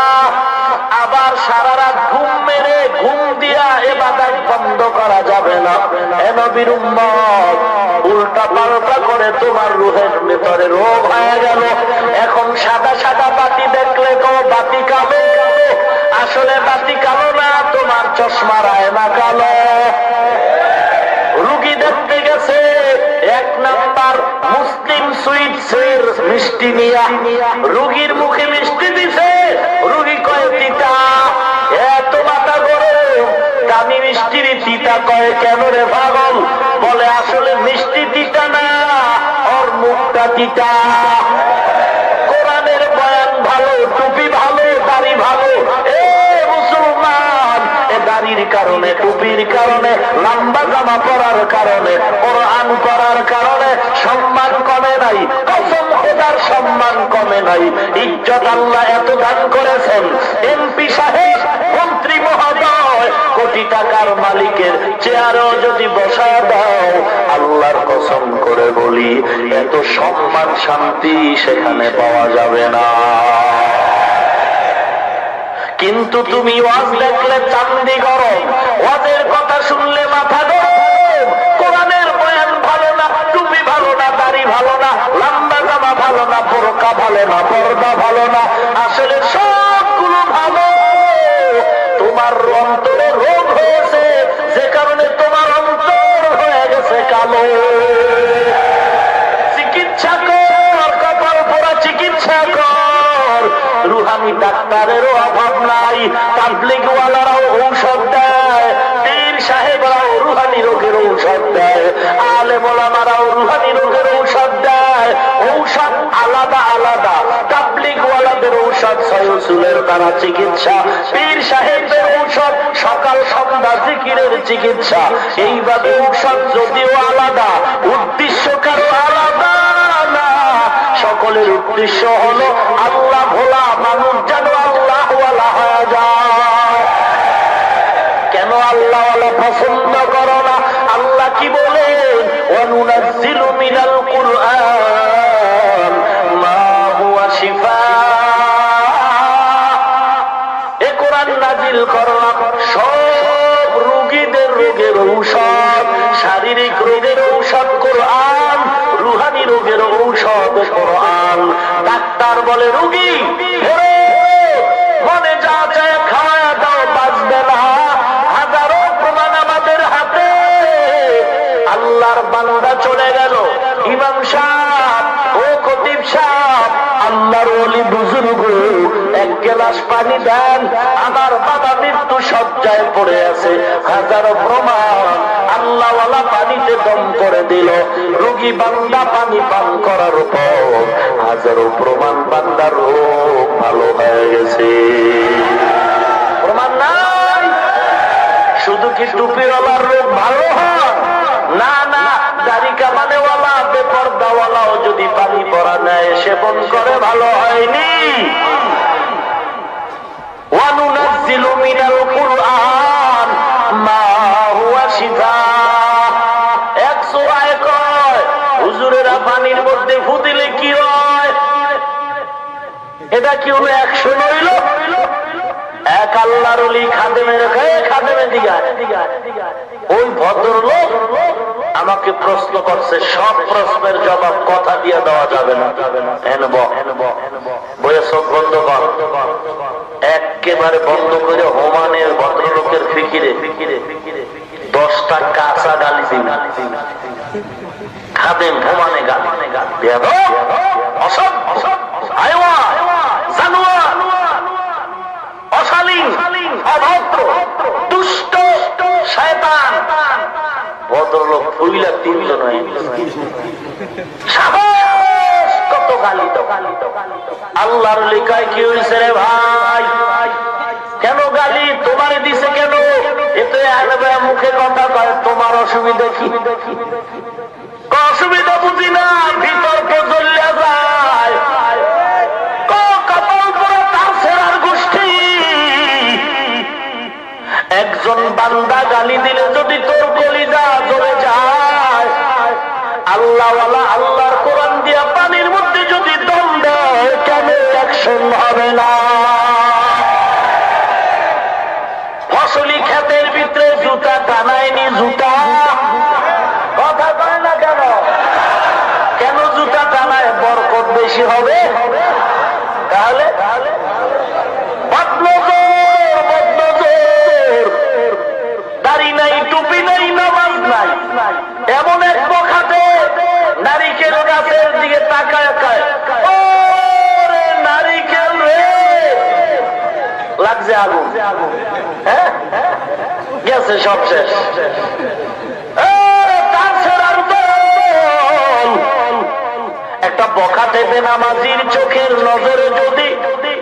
আবার সারা রাত ঘুম মেরে ঘুম দিয়া ইবাদত বন্ধ করা যাবে না। এ নবীর উম্মত, উল্টা পাল্টা করে তোমার রুহের ভিতরে রোগ হয়ে গেল। এখন সাদা সাদা বাতি দেখলে তো বাতি কালো, আসলে বাতি কালো না, তোমার চশমার আয়না কালো। রুগী দেখতে গেছে 1 নাম্বার মুসলিম সুইটসের মিষ্টি নিয়া, রুগীর মুখে মিষ্টি দিছে, রুগী কয় তিতা। এত মাথা গরম, দামি মিষ্টির তিতা কয় কেন রে পাগল? বলে আসলে মিষ্টি তিতা না, ওর মুখটা তিতা। কোরআনের বয়ান ভালো, টুপি ভালো, দাড়ি ভালো, এ মুসলমান, এ দাড়ির কারণে, টুপির কারণে, লম্বা জামা পরার কারণে, কোরআন পড়ার কারণে সম্মান কমে নাই, কসম খোদার সম্মান কমে নাই। ইজ্জত আল্লাহ এত দান করেছেন। এমপি সাহেব, মন্ত্রী মহোদয়, কোটি টাকার মালিকের চেয়ারও যদি বসায় দাও, আল্লাহর কসম করে বলি, এত সম্মান শান্তি সেখানে পাওয়া যাবে না। কিন্তু তুমি ওয়াজ দেখলে চান্দি গরম, ওয়াজের কথা শুনলে মাথা গরম। কোরআনের বয়ান ভালো না, টুপি ভালো না, দাড়ি ভালো না, লম্বা জামা ভালো না, বোরকা ভালো না, পর্দা ভালো না, আসলে সবগুলো ভালো। তোমার অন্তরে রোগ হয়েছে, যে কারণে তোমার অন্তর হয়ে গেছে কালো। চিকিৎসা কর, কপাল পোড়া চিকিৎসা কর। রুহানি ডাক্তারেরও অভাব নাই, তাবলিগওয়ালারাও ঔষধ দেয়, পীর সাহেবরাও রুহানি রোগের ঔষধ দেয়, আলেম ওলামারাও রুহানি রোগের ঔষধ দেয়। ঔষধ আলাদা আলাদা, তাবলিগওয়ালাদের ঔষধ সয়সুলের দ্বারা চিকিৎসা, পীর সাহেবদের ঔষধ সকাল সন্ধ্যা জিকিরের চিকিৎসা। এইভাবে ঔষধ যদিও আলাদা, উদ্দেশ্য কারো আলাদা না, সকলের উদ্দেশ্য হলো আল্লাহ ভোলা মানুষ যেন আল্লাহ ওয়ালা হয়ে যায়। কেন আল্লাহ ওয়ালা পছন্দ করো না? আল্লাহ কি বলেন? ওয়ানুনাজ্জিলু মিনাল কুরআন মা হুয়া শিফা। এ কোরআন নাজিল করলাম সব ডাক্তার বলে রুগী মনে যা চায় খাওয়া দাও, বাঁচবে না। হাজারো প্রমাণ আমাদের হাতে। আল্লাহর বান্দা চলে গেল, ইমাম সাহেব ও খতিব সাহেব, আল্লাহর ওলি বুজুর্গ, এক গ্লাস পানি দেন, আমার বাবা মৃত্যু সজ্জায় পড়ে আছে। হাজারো প্রমাণ, আল্লাহওয়ালা পানিতে দম করে দিল। রোগী বান্দা পানি পান করার পর হাজারো প্রমাণ, বান্দার রোগ ভালো হয়ে গেছে। প্রমাণ নাই? শুধু কি টুপিওয়ালার রোগ ভালো হয়? না না, দাড়ি কামানেওয়ালা বেপরদাওয়ালাও যদি পানি পড়া নেয়, সেবন করে, ভালো হয়নি। ওয়ানুনাজ্জিলু মিনাল কুরআন মা হুয়া শিফা। এক সূরায় কয় হুজুরেরা পানির মধ্যে ফু দিলে কি হয়? এটা কি হলো 100 নইল? এক আল্লাহর ওলি খাদেমের খাদেমের দিকে ওই ভদ্রলোক আমাকে প্রশ্ন করছে। সব প্রশ্নের জবাব কথা দিয়ে দেওয়া যাবে না। বইয়ে চোখ বন্ধ কর, একেবারে বন্ধ করে হোমানের ভদ্রলোকের ফিকিরে 10টা কাঁচা গালি দিন। খাদেম হোমানে গালি, অশালীন, অভদ্র, দুষ্ট, শয়তান। ভদ্রলোক ফুইলা 3 জন হয়ে সাহস, কত গালি। আল্লাহর লিখায় কি হয়েছে রে ভাই? কেন গালি তোমার দিছে? কেন এতে মুখে কথা কয়, তোমার অসুবিধা কি? অসুবিধা বুঝি না, বিতর্ক চলিয়া যায়। একজন বান্দা গালি দিলে যদি তোর কলিজা জ্বলে যায়, আল্লাহওয়ালা আল্লাহর কোরআন দিয়া পানির মধ্যে যদি দম দেয়, কেন অ্যাকশন হবে না? ফসলি ক্ষেতের ভিতরে জুতা টানায়নি, জুতা কথা কয় না কেন? কেন জুতা টানায়? বরকত বেশি হবে। তাহলে দাড়ি নাই, টুপি নাই, নামাজ নাই, এমন এক পখাতে নারিকেল গাছের দিকে তাকায়, নারিকেল রে লাগছে আগুন, গেছে সব শেষ। একটা বখাতে বেনামাজির চোখের নজরে যদি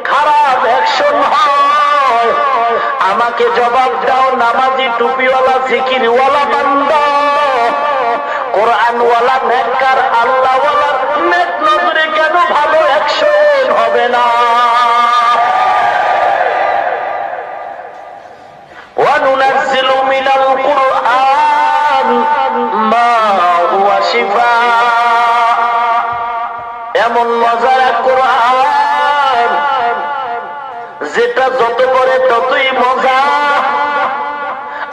খারাপ অ্যাকশন হয়, আমাকে জবাব দাও, নামাজি, টুপিওয়ালা, জিকিরওয়ালা বান্দা, কোরআনওয়ালা, নেককার, আল্লাহওয়ালা নেক নজরে কেন ভালো অ্যাকশন হবে না? ওয়ানুনাজ্জিলু মিনাল কুরআন মা হুয়া শিফা। এমন মজার কোরআন যেটা যত করে ততই মজা।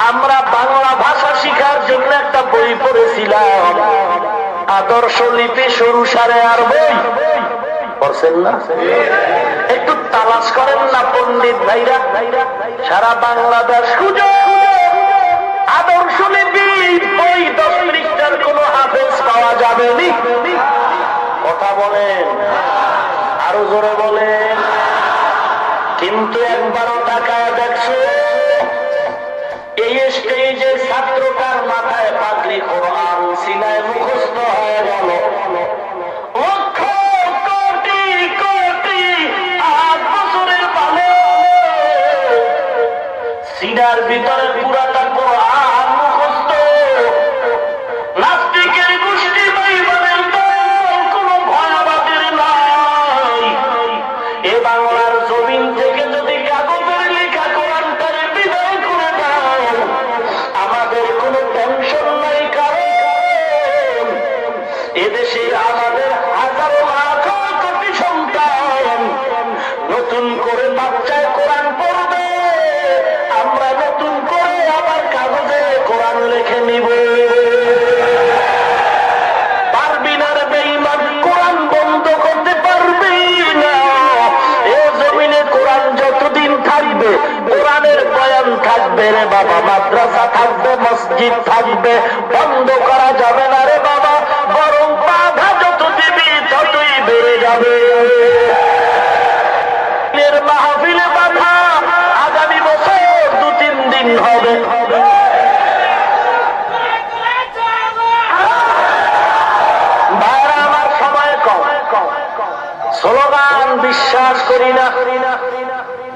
আমরা বাংলা ভাষা শিখার জন্য একটা বই পড়েছিলাম, আদর্শ লিপি সরু সারে আর বই পড়ছেন না? একটু তালাশ করেন না পণ্ডিত ভাইরা, সারা বাংলাদেশ খুঁজে আদর্শ লিপি বই 10 পৃষ্ঠার কোন হাফেজ পাওয়া যাবে নি। কথা বলেন, আরো জোরে বলেন। কিন্তু একবারও তাকায় দেখছো এই স্টেজে ছাত্রটার মাথায় পাগড়ি, কোরআন সিনায় মুখস্থ হয়ে গেল। লক্ষ কোটি কোটি 8 বছরের বালে সিনার ভিতরে পুরাটা কোরআন মুখস্থ। নাস্তিকের গোষ্ঠী বেঈমানের দল কোনো ভয়াবাদের নাই। এ বাংলার জমিন থেকে যদি কাগজের লেখা কোরআনটারে বিদায় করে দাও, আমাদের কোনো টেনশন নাই। কারণ এদেশে আমাদের হাজারো লাখ কোটি সন্তান নতুন করে বাচ্চায় কোরআন পড়বে, আমরা নতুন করে আবার বাবা, মাদ্রাসা থাকবে, মসজিদ থাকবে, বন্ধ করা যাবে না রে বাবা, বরং বাধা যত দিবি ততই বেড়ে যাবে। মাহফিলে বাধা আগামী বছর 2-3 দিন হবে। ভাইরা আমার, সময় কম, স্লোগান বিশ্বাস করি না,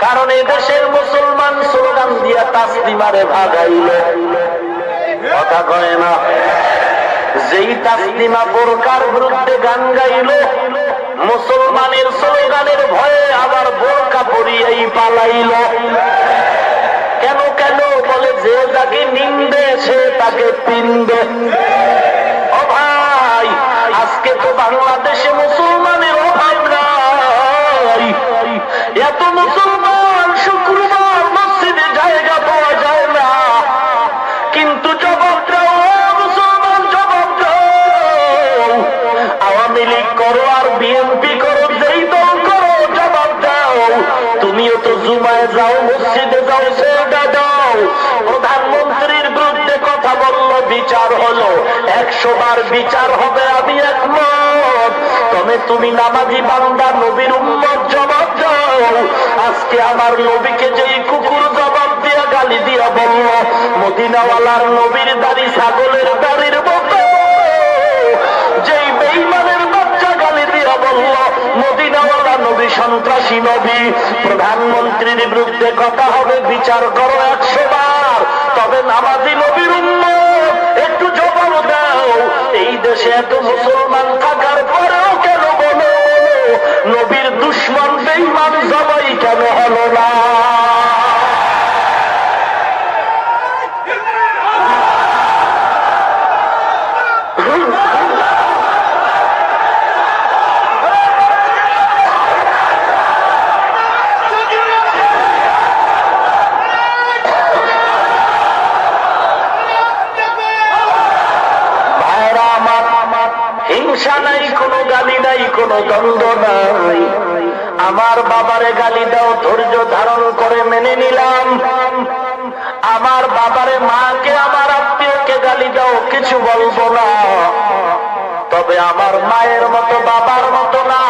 কারণ এদেশের মুসলমান স্লোগান দিয়া তাসলিমারে ভাগাইল, কথা কয় না। যেই তাসলিমা বোরকার বিরুদ্ধে গান গাইল, মুসলমানের স্লোগানের ভয়ে আবার বোরকা পরিয়াই পালাইল। কেন কেন বলে, যে যাকে নিন্দে সে তাকে পিনবে। ও ভাই, আজকে তো বাংলাদেশে মুসলমানের অভাব নাই, এত মুসলমান শুক্রবার মসজিদে জায়গা পাওয়া যায় না, কিন্তু জবাব দাও মুসলমান, জবাব দাও। আওয়ামী লীগ করো আর বিএনপি করো, যেই দল করো, জবাব দাও। তুমিও তো জুমায় যাও, মসজিদে যাও, সেটা দাও। প্রধানমন্ত্রীর বিরুদ্ধে কথা বলল, বিচার হলো, 100 বার বিচার হবে, আমি একমত। তবে তুমি নামাজি বান্দা, নবীর উম্মত, জবাব দাও। আজকে আমার নবীকে যেই কুকুর জবাব দিয়া গালি দিয়া বলল, মদিনাওয়ালার নবীর দাড়ি ছাগলের দাড়ির মতো, যেই বেঈমানের বাচ্চা গালি দিয়া বলল মদিনাওয়ালা নবী সন্ত্রাসী নবী, প্রধানমন্ত্রীর বিরুদ্ধে কথা হবে, বিচার করো 100 বার। তবে নামাজি নবীর উম্মত, একটু জবাব দাও। এই দেশে এত মুসলমান থাকার পরেও কেন বলো নবীর দুশ্মন বেঈমান জবাই কেন হলো না? হিংসা নাই, কোনো গালি নাই, কোনো দ্বন্দ্ব নাই। আমার বাবারে গালি দাও, ধৈর্য ধারণ করে মেনে নিলাম। আমার বাবারে, মাকে, আমার আত্মীয়কে গালি দাও, কিছু বলবো না। তবে আমার মায়ের মতো, বাবার মতো না।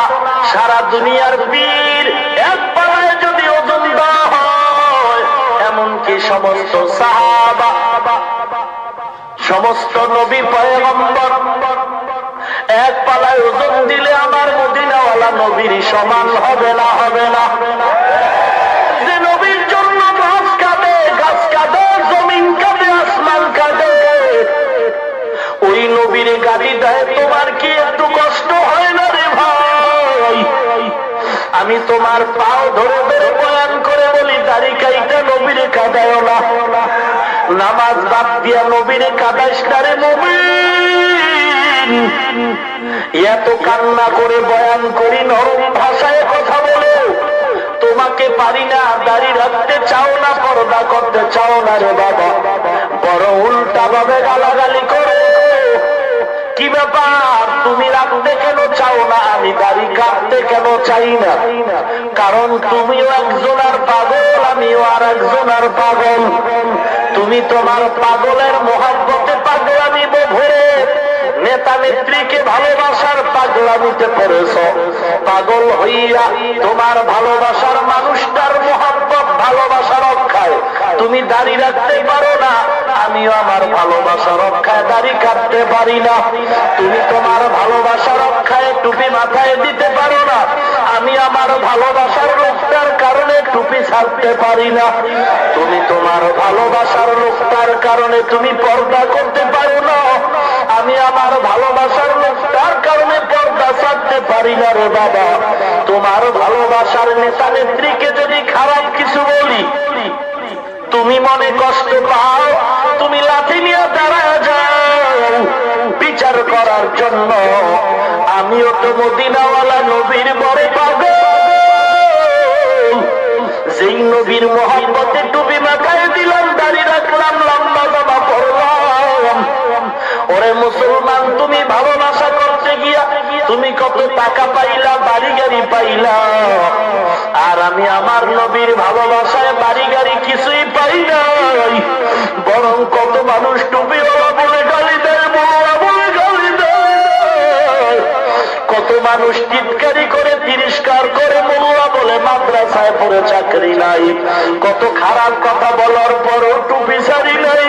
সারা দুনিয়ার বীর এক পাড়ায় যদি ওজন দেওয়া হয়, এমনকি সমস্ত সাহাবা, সমস্ত নবী পয়গম্বর এক পালায় ওজন দিলে আমার মদিনাওয়ালা নবীর সমান হবে না, হবে না। যে নবীর জন্য গাছ কাঁদে, গাছ কাঁদে, জমিন কাঁদে, আসমান কাঁদে, ওই নবীর গালি দেয়, তোমার কি একটু কষ্ট হয় না রে ভাই? আমি তোমার পাও ধরে ধরে বয়ান করে বলি, দাড়ি কাইটা নবীর কাঁদায় না, নামাজ বাদ দিয়া নবীর কাঁদাইস না রে মুমিন। এত কান্না করে বয়ান করি, নরম ভাষায় কথা বলে, তোমাকে পারি না, দাড়ি রাখতে চাও না, পর্দা করতে চাও না রে বাবা, বড় উল্টা ভাবে গালাগালি করে। কি ব্যাপার, তুমি রাখতে কেন চাও না, আমি দাড়ি কাটতে কেন চাই না? কারণ তুমিও একজনের পাগল, আমিও আর একজনের পাগল। তুমি তোমার পাগলের মোহাব্বতে পাগলামি ভরে নেতা নেত্রীকে ভালোবাসার পাগলামিতে পড়েছ। পাগল হইয়া তোমার ভালোবাসার মানুষটার মোহাব্বত, ভালোবাসা রক্ষায় তুমি দাড়ি রাখতে পারো না, আমিও আমার ভালোবাসা রক্ষায় দাড়ি কাটতে পারি না। তুমি তোমার ভালোবাসা রক্ষায় টুপি মাথায় দিতে পারো না, আমি আমার ভালোবাসার লোকটার কারণে টুপি ছাড়তে পারি না। তুমি তোমার ভালোবাসার লোকটার কারণে তুমি পর্দা করতে পারো না, আমি আমার ভালোবাসার লোকটার কারণে পর্দা ছাড়তে পারি না রে বাবা। তোমার ভালোবাসার নেতা নেত্রীকে যদি খারাপ কিছু বলি, তুমি মনে কষ্ট পাও, তুমি লাঠি নিয়ে দাঁড়া যাও বিচার করার জন্য। আমিও তো মদিনাওয়ালা নবীর বড় পাগল, যেই নবীর মোহাম্মতে টুপি মাথায় দিলাম, দাড়ি রাখলাম, লম্বা জামা পরলাম। ওরে মুসলমান, তুমি ভালোবাসা করতে গিয়া তুমি কত কত টাকা পাইলা, বাড়ি গাড়ি পাইলা, আর আমি আমার নবীর ভালোবাসায় বাড়ি গাড়ি কিছুই পাই নাই। বরং কত মানুষ টুপি বলে গালি দেয়, মোল্লা বলে গালি দেয়, কত মানুষ টিটকারি করে তিরস্কার করে, মোল্লা বলে মাদ্রাসায় পড়ে চাকরি নাই, কত খারাপ কথা বলার পরও টুপি সারি নাই,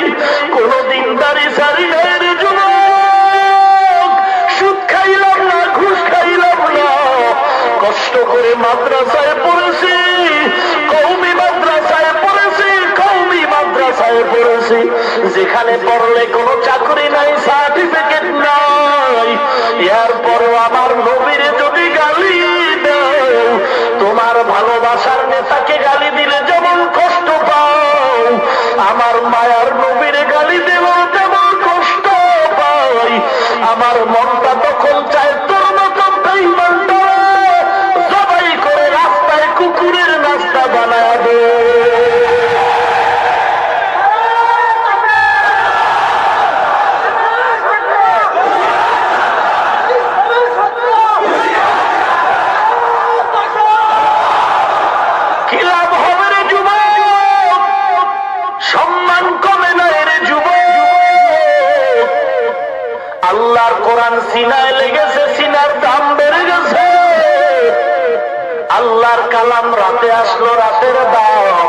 কোন দিনদারি সারি নাই। রে যুবক, সুদ খাইলাম না, ঘুষ খাইলাম না, কষ্ট করে মাদ্রাসায় পড়েছি, কওমি মাদ্রাসায় পড়েছি, কওমি মাদ্রাসায় পড়েছি, যেখানে পড়লে কোনো চাকরি নাই, সার্টিফিকেট নাই, এরপরও আমার নবীর যদি গালি দাও, তোমার ভালোবাসার নেতাকে গালি দিলে যেমন কষ্ট পাও, আমার মায়ার নবীর গালি দেবেও তেমন কষ্ট পাই। আমার মনটা তখন চায় তোর মতন বেঈমানটা জবাই করে রাস্তায় কুকুরের নাস্তা বানায় দে। কি লাভ হবে রে যুবক? সম্মান কমে না রে যুবক। আল্লাহর কোরআন সিনায় লেগেছে, সিনার দাম বেড়ে গেছে। আল্লাহর কালাম রাতে আসলো, রাতের দাম।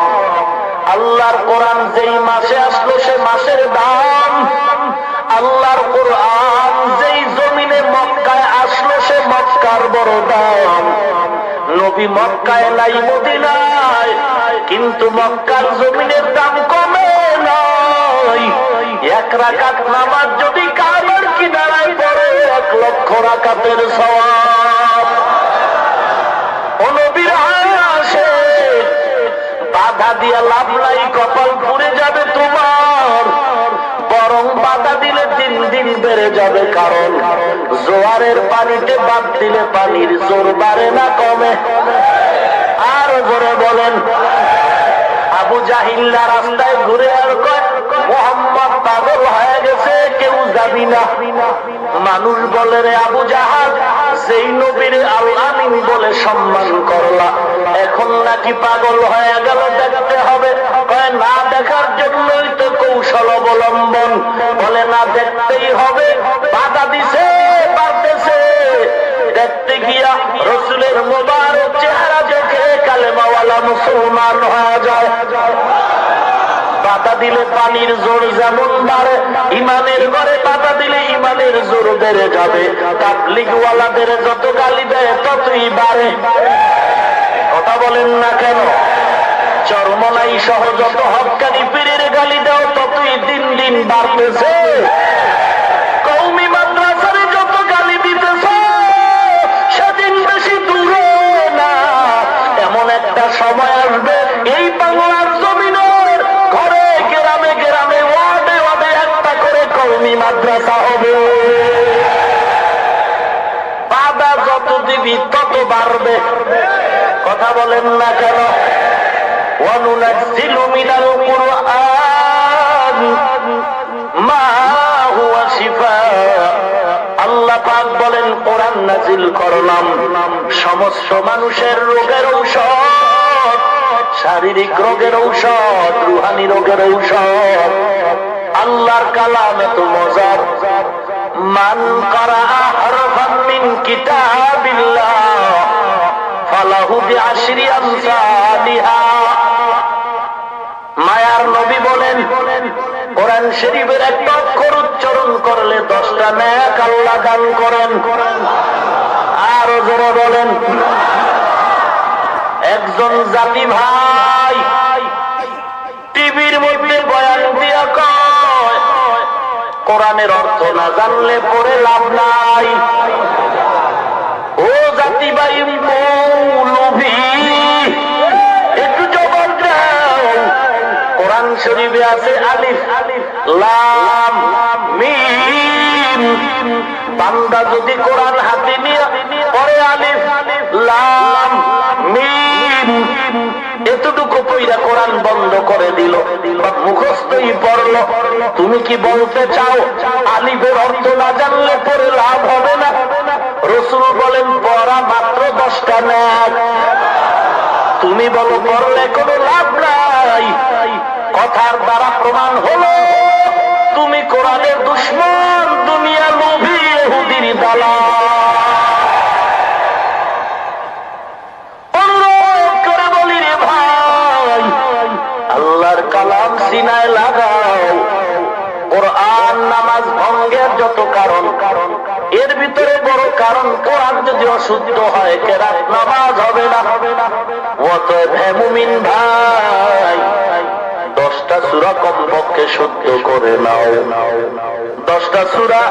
আল্লাহর কোরআন যেই মাসে আসলো সে মাসের দাম। আল্লাহর কোরআন যেই জমিনে মক্কায় আসলো সে মক্কার বড় দাম। নবী মক্কায় নাই, মদিনায়, কিন্তু মক্কার জমিনের দাম কমে নাই। এক রাকাত নামাজ যদি কাবার কিনারায় পড়ে 1 লক্ষ রাকাতের সওয়াব। ও নবীর আশিক, বাধা দিয়া লাভ নাই, কপাল পুড়ে যাবে তোমার। বরং বাধা দিলে দিন দিন বেড়ে যাবে, কারণ জোয়ারের পানিতে বাদ দিলে পানির জোর বাড়ে না, কমে। আর জোরে বলেন। আবু জাহিল্লা রাস্তায় ঘুরে আর কয় মুহাম্মদ পাগল হয়ে গেছে, কেউ যাবি না। মানুষ বলে রে আবু জাহাল, সেই নবীর আল আমিন বলে সম্মান করলা, এখন নাকি পাগল হয়ে গেল, দেখতে হবে। কয় না, দেখার জন্যই তো কৌশল অবলম্বন। বলে না, দেখতেই হবে। বাধা দিছে, পারতেছে। দেখতে গিয়া রসুলের মোবারক চেহারা দেখে কালেমাওয়ালা মুসলমান হয়ে যায়। বাধা দিলে পানির জোর যেমন বাড়ে, ইমানের ঘরে বাধা দিলে ইমানের জোর বেড়ে যাবে। তাবলীগওয়ালাদের যত গালি দেয় ততই বাড়ে। কথা বলেন না কেন? চরমনাই সহ যত হক্কানি পীরের গালি দাও ততই দিন দিন বাড়তেছে। কওমি মাদ্রাসারে যত গালি দিতেছ সেদিন বেশি দূরে না। এমন একটা সময় আসবে এই বাংলার জমিনের ঘরে গ্রামে গ্রামে ওয়ার্ডে ওয়ার্ডে একটা করে কওমি মাদ্রাসা হবে। বাধা যত দিবি তত বাড়বে। কথা বলেন না কেন? وَنُنَزِّلُ مِنَ الْقُرْآنِ مَا هُوَ شِفَاءٌ। আল্লাহ পাক বলেন, কোরআন নাজিল করলাম সমস্ত মানুষের রোগের ঔষধ, শারীরিক রোগের ঔষধ, রুহানি রোগের ঔষধ। আল্লাহর কালাম এত মজার। মান কারাআ হারফান মিন কিতাবিল্লাহ ফালাহু বিআশরি আমসালিহা। মায়ার নবী বলেন, কোরআন শরীফের একটা অক্ষর উচ্চারণ করলে 10টা নেক আল্লাহ দান করেন। আরো জোরে বলেন। একজন জাতি ভাই টিভির মধ্যে বয়ান দিয়া কয়, কোরআনের অর্থ না জানলে পড়ে লাভ নাই। ও জাতি ভাই মৌলভী, একটু জবাব দাও। কোরআন শরীফে আছে আলিফ লাম মিম। বান্দা যদি কোরআন হাতে নিয়ে পড়ে আলিফ লাম মিম, এতটুকু পইরা কোরআন বন্ধ করে দিল, মুখস্থই পড়লো। তুমি কি বলতে চাও আলিফের অর্থ না জানলে পরে লাভ হবে না? রাসূল বলেন পড়া মাত্র 10টা নেক। তুমি বলো পড়লে কোনো লাভ নাই। কথার দ্বারা প্রমাণ হলো তুমি কোরআনের দুশমন, দুনিয়া লোভী, ইহুদির দালাল। অনুরোধ করে বলি রে ভাই, আল্লাহর কালাম সিনায় লাগাও। কোরআন নামাজ ভঙ্গের যত কারণ, এর ভিতরে বড় কারণ কোরআন যদি অশুদ্ধ হয় কেরাত নামাজ হবে না। অতএব হে মুমিন ভাই, 10টা সূরা কমপক্ষে শুদ্ধ করে নাও। 10টা সূরা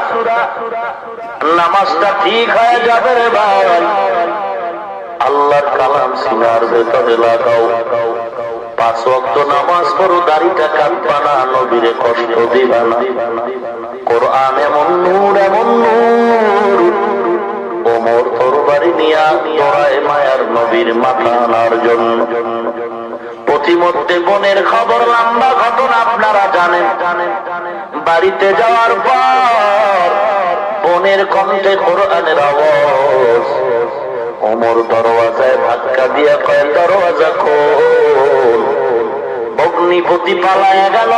নামাজটা ঠিক হয়ে যাবে রে ভাই। আল্লাহর কালাম সিনার ভেতরে লাগাও। 5 ওয়াক্ত নামাজ পড়ো, দাড়িটা কাটবা না, নবীরে কষ্ট দিবা না। কোরআন এমন নূর, এমন নূর, ওমর তরবারি নিয়া দৌড়ায় মায়ার নবীর মাথা আনার জন্য। প্রতিমধ্যে বোনের খবর, লম্বা ঘটনা আপনারা জানেন। বাড়িতে যাওয়ার পর বোনের কণ্ঠে কোরআনের আওয়াজ। ওমর দরওয়াজায় ধাক্কা দিয়ে কয়, দরওয়াজা খোল। অগ্নিপতি পালায়া গেল।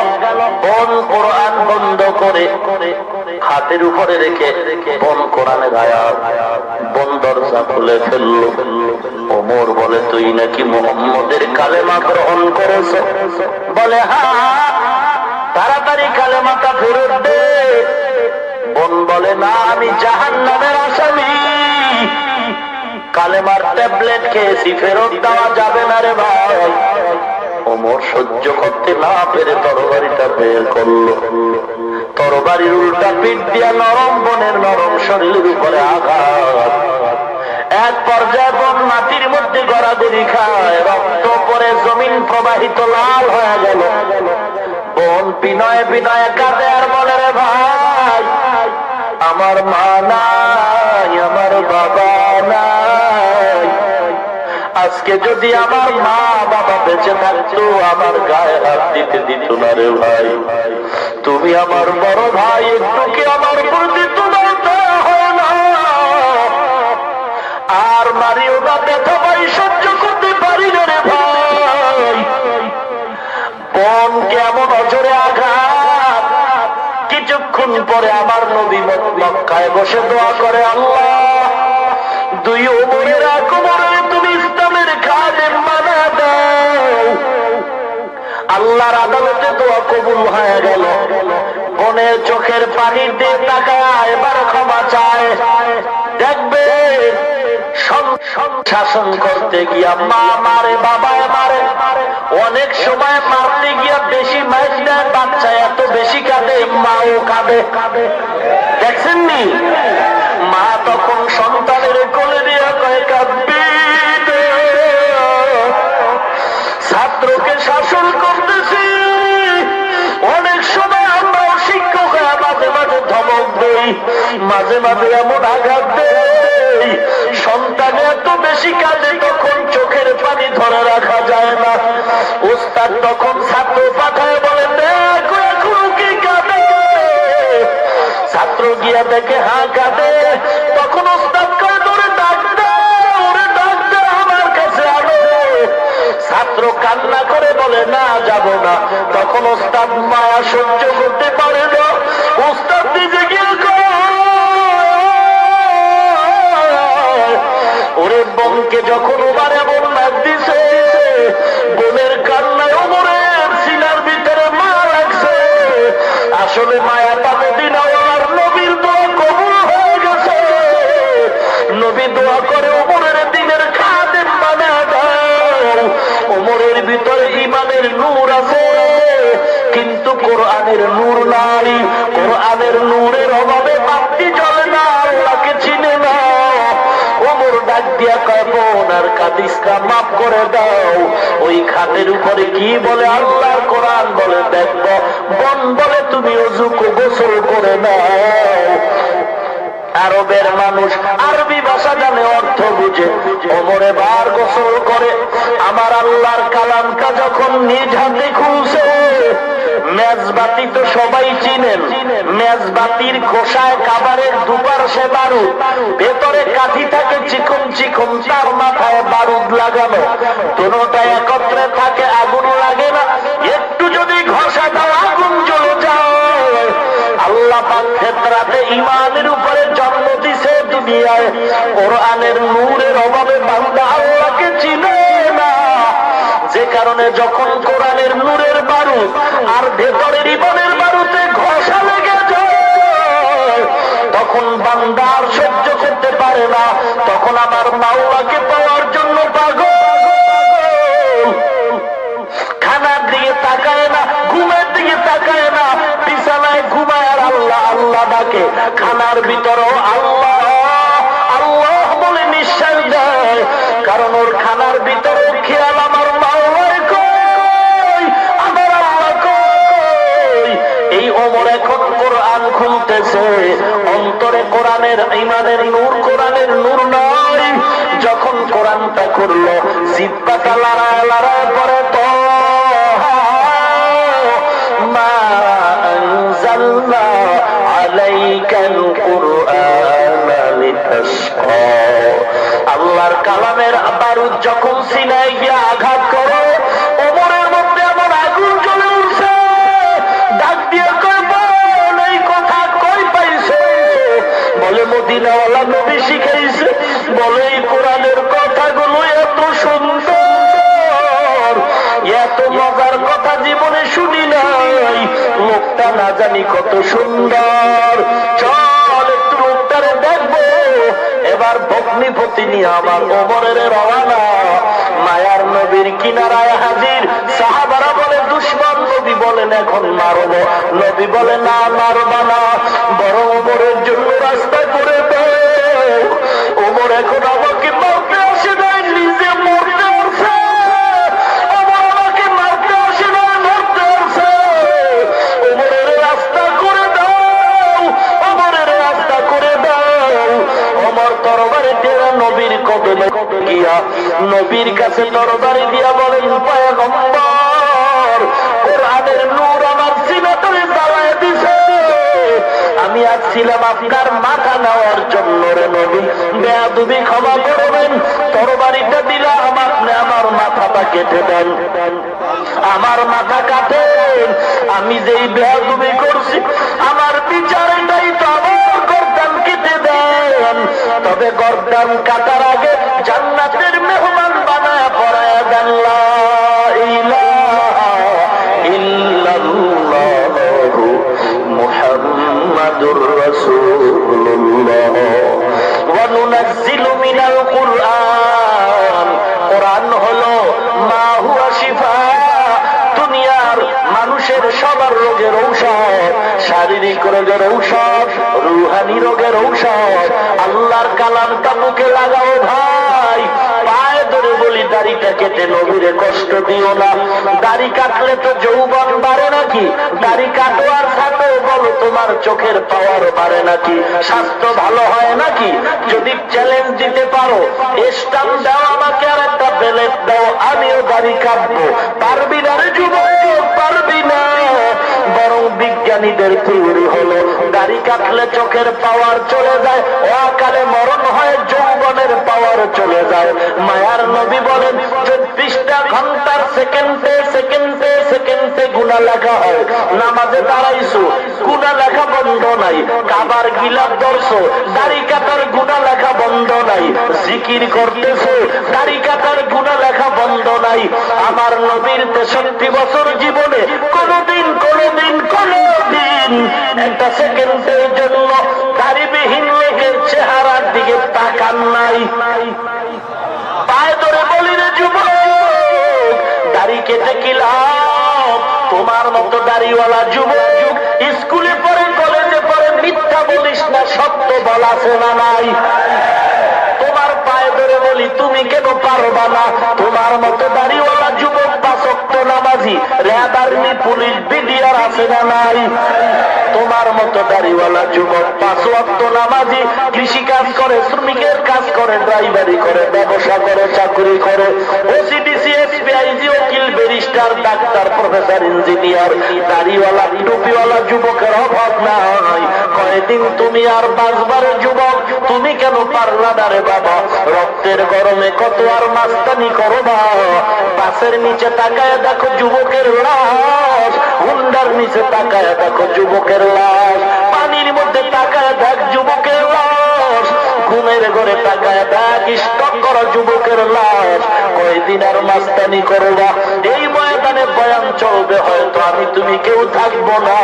বোন কোরআন বন্ধ করে হাতের উপরে রেখে বোন কোরআনের আয়াত, বোন দরজা খুলে ফেললো। ওমর বলে, তুই নাকি মুহাম্মদের কালেমা গ্রহণ করেছ? বলে, হ্যাঁ। তাড়াতাড়ি কালেমাটা ফেরত দে। বোন বলে, না, আমি জাহান্নামের আসামি। কালেমার ট্যাবলেট খেয়েছি, ফেরত দেওয়া যাবে না রে ভাই। ওমর সহ্য করতে না পেরে তরবারিটা বের করলো। তরবারির উল্টা পিঠ দিয়া নরম বোনের নরম শরীরের উপরে আঘাত। এক পর্যায়ে বোন মাটির মধ্যে গড়াগড়ি খায়, রক্ত পরে জমিন প্রবাহিত লাল হয়ে গেল। বোন বিনয়ে বিনয়ে কাঁদে আর বলে, রে ভাই, আমার মা নাই, আমার বাবা নাই। আজকে যদি আমার মা বাবা বেঁচে থাকতো আমার গায়ে হাত দিতে দিত না রে ভাই। তুমি আমার বড় ভাই, একটু কি আমার প্রতি তোমার দয়া হয় না? আর মারিও না, ব্যথা পাই সহ্য করতে পারি না রে ভাই। বোন কেমন অজরে আঘাত। কিছুক্ষণ পরে আমার নবী মক্কায় বসে দোয়া করে, আল্লাহ, 2 ওমরের আকবরে তুমি ইসলামের খাদেম বানা দাও। আল্লাহর আদালতে দোয়া কবুল হয়ে গেল। বোনের চোখের পানি দিয়ে তাকায়, এবার ক্ষমা চায়। দেখবে শাসন করতে গিয়া মা মারে, বাবা মারে, অনেক সময় মারতে গিয়া বেশি মাইর দেয় বাচ্চা, এত বেশি কাঁদে, মাও কাঁদে। দেখছেন নি? মা তখন সন্তানের কোলে দিয়া কয়, কাঁদবি। ছাত্রকে শাসন করতেছি, অনেক সময় আমরা শিক্ষক হয়ে মাঝে মাঝে ধমক দেই, মাঝে মাঝে এমন আঘাত দেই, সন্তান এত বেশি কাঁদে তখন চোখের পানি ধরে রাখা যায় না। ওস্তাদ তখন ছাত্র পাঠায় বলে, দেখো এখনো কি কাঁদে? ছাত্র গিয়া দেখে, হ্যাঁ কাঁদে। তখন ওস্তাদ কয়, ধরে ডাক দে, ওরে ডাক দে, আমার কাছে আনো। ছাত্র কান্না করে বলে, না, যাব না। তখন ওস্তাদ মায়া সহ্য করতে পারে না। ওস্তাদ নিজে গিয়ে ওরে বোনকে যখন ওবার এমন লাগ দিছে, বোনের কান্নায় ওমরের সিনার ভিতরে মা লাগছে। আসলে মায়া পাবে দিন আমার নবীর দোয়া কবুল হয়ে গেছে। নবী দোয়া করে ওমরের দিনের খাদেম বানা দাও। ওমরের ভিতরে ইমানের নূর আছে, কিন্তু কোরআনের নূর নাই। কোরআনের নূরের অভাবে বাতি জ্বলে না, আল্লাহকে চিনে না। ওমর ডাক দিয়া কয়, বোন আর কাঁদিস না, মাফ করে দাও। ওই খাটের উপরে কি বলে? আল্লাহর কোরআন বলে, দেখবো। বোন বলে, তুমি ওযু গোসল করে নাও। আরবের মানুষ আরবি ভাষা জানে, অর্থ বুঝে। বুঝে ওমরে বার গোসল করে আমার আল্লাহর কালামটা যখন নিজ হাতে খুলছে, মেজবাতি তো সবাই চিনেন, মেজবাতির খোসায় কাবারের দুপাশে বারুদ, ভেতরে কাঠি থাকে চিকন চিকন, তার মাথায় বারুদ লাগানো, দুটোটা একত্রে থাকে, আগুন লাগে না, একটু যদি ঘষা দাও আগুন জ্বলে যায়। আল্লাহ পাক ফেতরাতে ঈমানের উপরে জন্ম দিছে দুনিয়ায়, কোরআনের নূরের অভাবে বান্দা আল্লাহকে চিনে না, যে কারণে যখন কোরআনের নূরের বারুদ আর ভেতরের ঈমানের বারুদে ঘষা লেগে যায়, তখন বান্দা আর সহ্য করতে পারে না, তখন আমার মাওলাকে পাওয়ার জন্য পাগল, খানার দিকে তাকায় না, ঘুমের দিকে তাকায় না, বিছানায় ঘুমায় আর আল্লাহ আল্লাহ ডাকে, খানার ভিতরেও আল্লাহ আল্লাহ বলে নিঃশ্বাস দেয়, কারণ ওর খানার ভিতরে খেয়াল আমার মাওলার কই, আমার আল্লাহ কই। এই ওমর এখন কোরআন খুলতেছে, অন্তরে কোরআনের ঈমানের নূর, কোরআনের নূর নয়, যখন কোরআনটা করলো জিহ্বাটা লড়ায় লড়ায় পড়ে, তো মা আনজালনা আলাইকাল কুরআনা লিতাশকা, আল্লাহর কালামের বারুদ যখন সিনায় গিয়ে আঘাত করে, ওমরের মধ্যে এমন আগুন জ্বলে উঠছে, ডাক দিয়ে কই বল এই কথা কই পাইছে, বলে মদিনাওয়ালা নবী শিখাইছে, বলে এই কোরআনের কথাগুলো এত সুন্দর, এত মজার কথা জীবনে শুনি নাই, লোকটা না জানি কত সুন্দর, চল একটু লোকটারে দেখবো। এবার ভগ্নিপতি নিয়ে আমার ওমরের রওয়ানা, মায়ার নবীর কিনারায় হাজির, সাহাবারা বলে দুশমন, নবী বলেন এখন মারবো, নবী বলে না মারবা না, বরং ওমরের জন্য রাস্তা করে দাও, ওমর এখন আমাকে মারতে আসে নাই, নিজে মরতে আসে, ওমর আমাকে মারতে আসে না, মরতে আসে, ওমরের রাস্তা করে দাও, ওমরের রাস্তা করে দাও। ওমর তরবারি দিয়ে নবীর কদমে গিয়া নবীর কাছে তরবারি দিয়া বলেন, পয়গম্বর কোরআনের নূর আমার সিনাতে জ্বালায় দিছে, আমি আসছিলাম আপনার মাথা নেওয়ার জন্য রে নবী, বেয়াদবি ক্ষমা করবেন, তরবারিটা দিলা আপনি আমার মাথাটা কেটে দেন, আমার মাথা কাটেন, আমি যেই বেয়াদবি করছি আমার বিচারটাই তো আমার গর্দান কেটে দেন, তবে গর্দান কাটার আগে জান্নাতের মেহমান বানায় পড়ায় দেন, লা ইলাহা ইল্লাল্লাহু মুহাম্মাদুর রাসূলুল্লাহ ওয়া নুনাজ্জিলু মিনাল কুরআন, কোরআন হলো মা হুয়া শিফা, দুনিয়ার মানুষের সবার রোগের ঔষধ, শারীরিক রোগের ঔষধ, রুহানি রোগের ঔষধ, আল্লাহর কালামটা মুখে লাগাও ভাই, পায়ে ধরে বলি দাড়িটা কেটে নবীরে কষ্ট দিও না, দাড়ি কাটলে তো যৌবন বাড়ে নাকি, দাড়ি কাটো আর ছাটো, বলো তোমার চোখের পাওয়ার বাড়ে নাকি, স্বাস্থ্য ভালো হয় নাকি, যদি চ্যালেঞ্জ দিতে পারো স্টাম্প দাও আমাকে আর একটা বেলেট দাও, আমিও দাড়ি কাটবো, পারবি না রে যুবক, পারবি না, বরং বিজ্ঞানীদের থিওরি হলো দাড়ি কাটলে চোখের পাওয়ার চলে যায়, অকালে মরণ হয়, যৌবনের পাওয়ার চলে যায়। মায়ার নবী বলেন 24টা ঘন্টার সেকেন্ডে সেকেন্ডে সেকেন্ডে গুনাহ লেখা হয়, নামাজে দাঁড়াইছো গুনাহ লেখা বন্ধ নাই, কাবার গিলাপ ধরছো দাড়ি কাটার গুনাহ লেখা বন্ধ নাই, জিকির করতেছো দাড়ি কাটার গুনাহ লেখা বন্ধ নাই। আমার নবীর 63 বছর জীবনে কোনদিন একটা সেকেন্ডের জন্য দাড়িবিহীন লোকের চেহারার দিকে তাকান নাই। পায়ে ধরে বলি রে যুবক, দাড়ি কেটে কি লাভ, তোমার মতো দাড়িওয়ালা যুবক স্কুলে পড়ে কলেজে পড়ে মিথ্যা বলিস না, সত্য বলাছে না নাই, তোমার পায়ে ধরে বলি তুমি কেন পারবা না, তোমার মতো দাড়িওয়ালা যুবক 5 ওয়াক্ত নামাজি, র্যাব আর্মি পুলিশ বিডিআর আছে না নাই, তোমার মতো দাড়িওয়ালা যুবক 5 ওয়াক্ত নামাজি, কৃষি কাজ করে, শ্রমিকের কাজ করে, ড্রাইভারি করে, ব্যবসা করে, চাকরি করে, ওসিডিসি, এসপিআইজি, উকিল, ব্যারিস্টার, ডাক্তার, প্রফেসর, ইঞ্জিনিয়ার, দাড়িওয়ালা টুপিওয়ালা যুবকের অভাব নাই। কয়দিন তুমি আর বাঁচবার যুবক, তুমি কেন পারলা না রে বাবা? রক্তের গরমে কত আর মাস্তানি করবা। বাসের নিচে তাকায় দেখো যুবকের লাশ, হুন্ডার নিচে তাকায় দেখো যুবকের লাশ, পানির মধ্যে তাকায় দেখ যুবকের লাশ, ঘুমের ঘরে তাকায় দেখ স্টক করা যুবকের লাশ। কয়দিন আর মাস্তানি করবা? এই ময়দানে বয়ান চলবে, হয়তো আমি তুমি কেউ থাকবো না।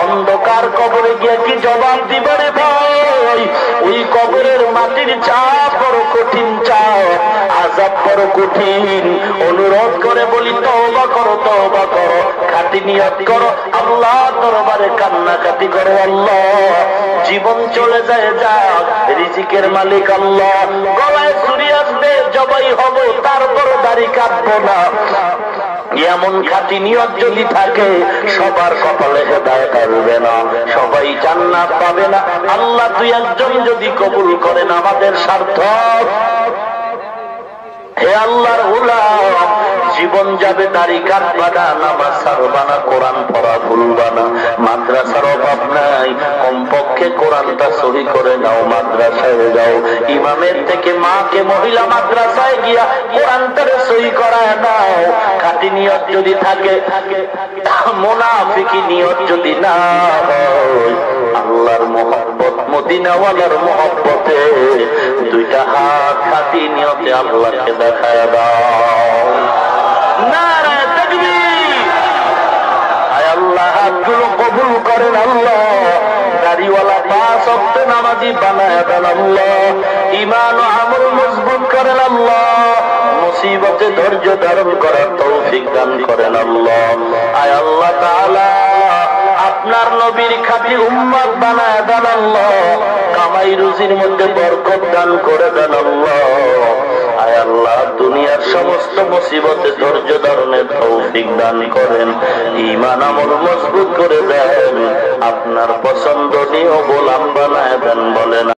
অন্ধকার কবরে গিয়ে কি জবাব দিবে রে ভাই? ওই কবরের মাটির চাপ বড় কঠিন চাপ, আযাব বড় কঠিন। অনুরোধ করে বলি তওবা করো, তওবা করো, খাঁটি নিয়ত করো, আল্লাহ দরবারে কান্নাকাটি করো। আল্লাহ, জীবন চলে যায় যাক, রিজিকের মালিক আল্লাহ। গলায় ছুরি আসবে, জবাই হব, তারপর দাড়ি কাটবো না। এমন খাঁটি নিয়ত যদি থাকে, সবার কপালে হেদায়েত আসবে না, সবাই জান্নাত পাবে না। আল্লাহ 2-1 যদি কবুল করেন আমাদের সার্থক। হে আল্লাহর গোলাম, জীবন যাবে, দাড়ি কাটবা না, নামাজ ছাড়বা না, কোরআন পড়া ভুলবা না। মাদ্রাসার অভাব নাই, কমপক্ষে কোরআনটা সহি করে নাও, মাদ্রাসায় যাও। ইমামের থেকে মাকে মহিলা মাদ্রাসায় গিয়া কোরআনটারে সহি করায় নাও। খাঁটি নিয়ত যদি থাকে, মুনাফিকি নিয়ত যদি না হয়, আল্লাহর মহব্বত, মদিনাওয়ালার মহব্বতে 2টা হাত খাঁটি নিয়তে আল্লাহকে দেখায় দাও। নারায়ে তাকবীর। আয় আল্লাহ, হাতগুলো কবুল করেন আল্লাহ। দাড়িওয়ালা 5 ওয়াক্ত নামাজি বানায় দেন আল্লাহ। ঈমান ও আমল মজবুত করেন আল্লাহ। মুসিবতে ধৈর্য ধারণ করার তৌফিক দান করেন আল্লাহ। আয় আল্লাহ তাআলা, আপনার নবীর খাঁটি উম্মত বানায় দেন আল্লাহ। কামাই রুজির মধ্যে বরকত দান করে দেন আল্লাহ। আয় আল্লাহ, দুনিয়ার সমস্ত মুসিবতে ধৈর্য ধারণের তৌফিক দান করেন, ঈমান আমল মজবুত করে দেন, আপনার পছন্দনীয় গোলাম বানায় দেন। বলেন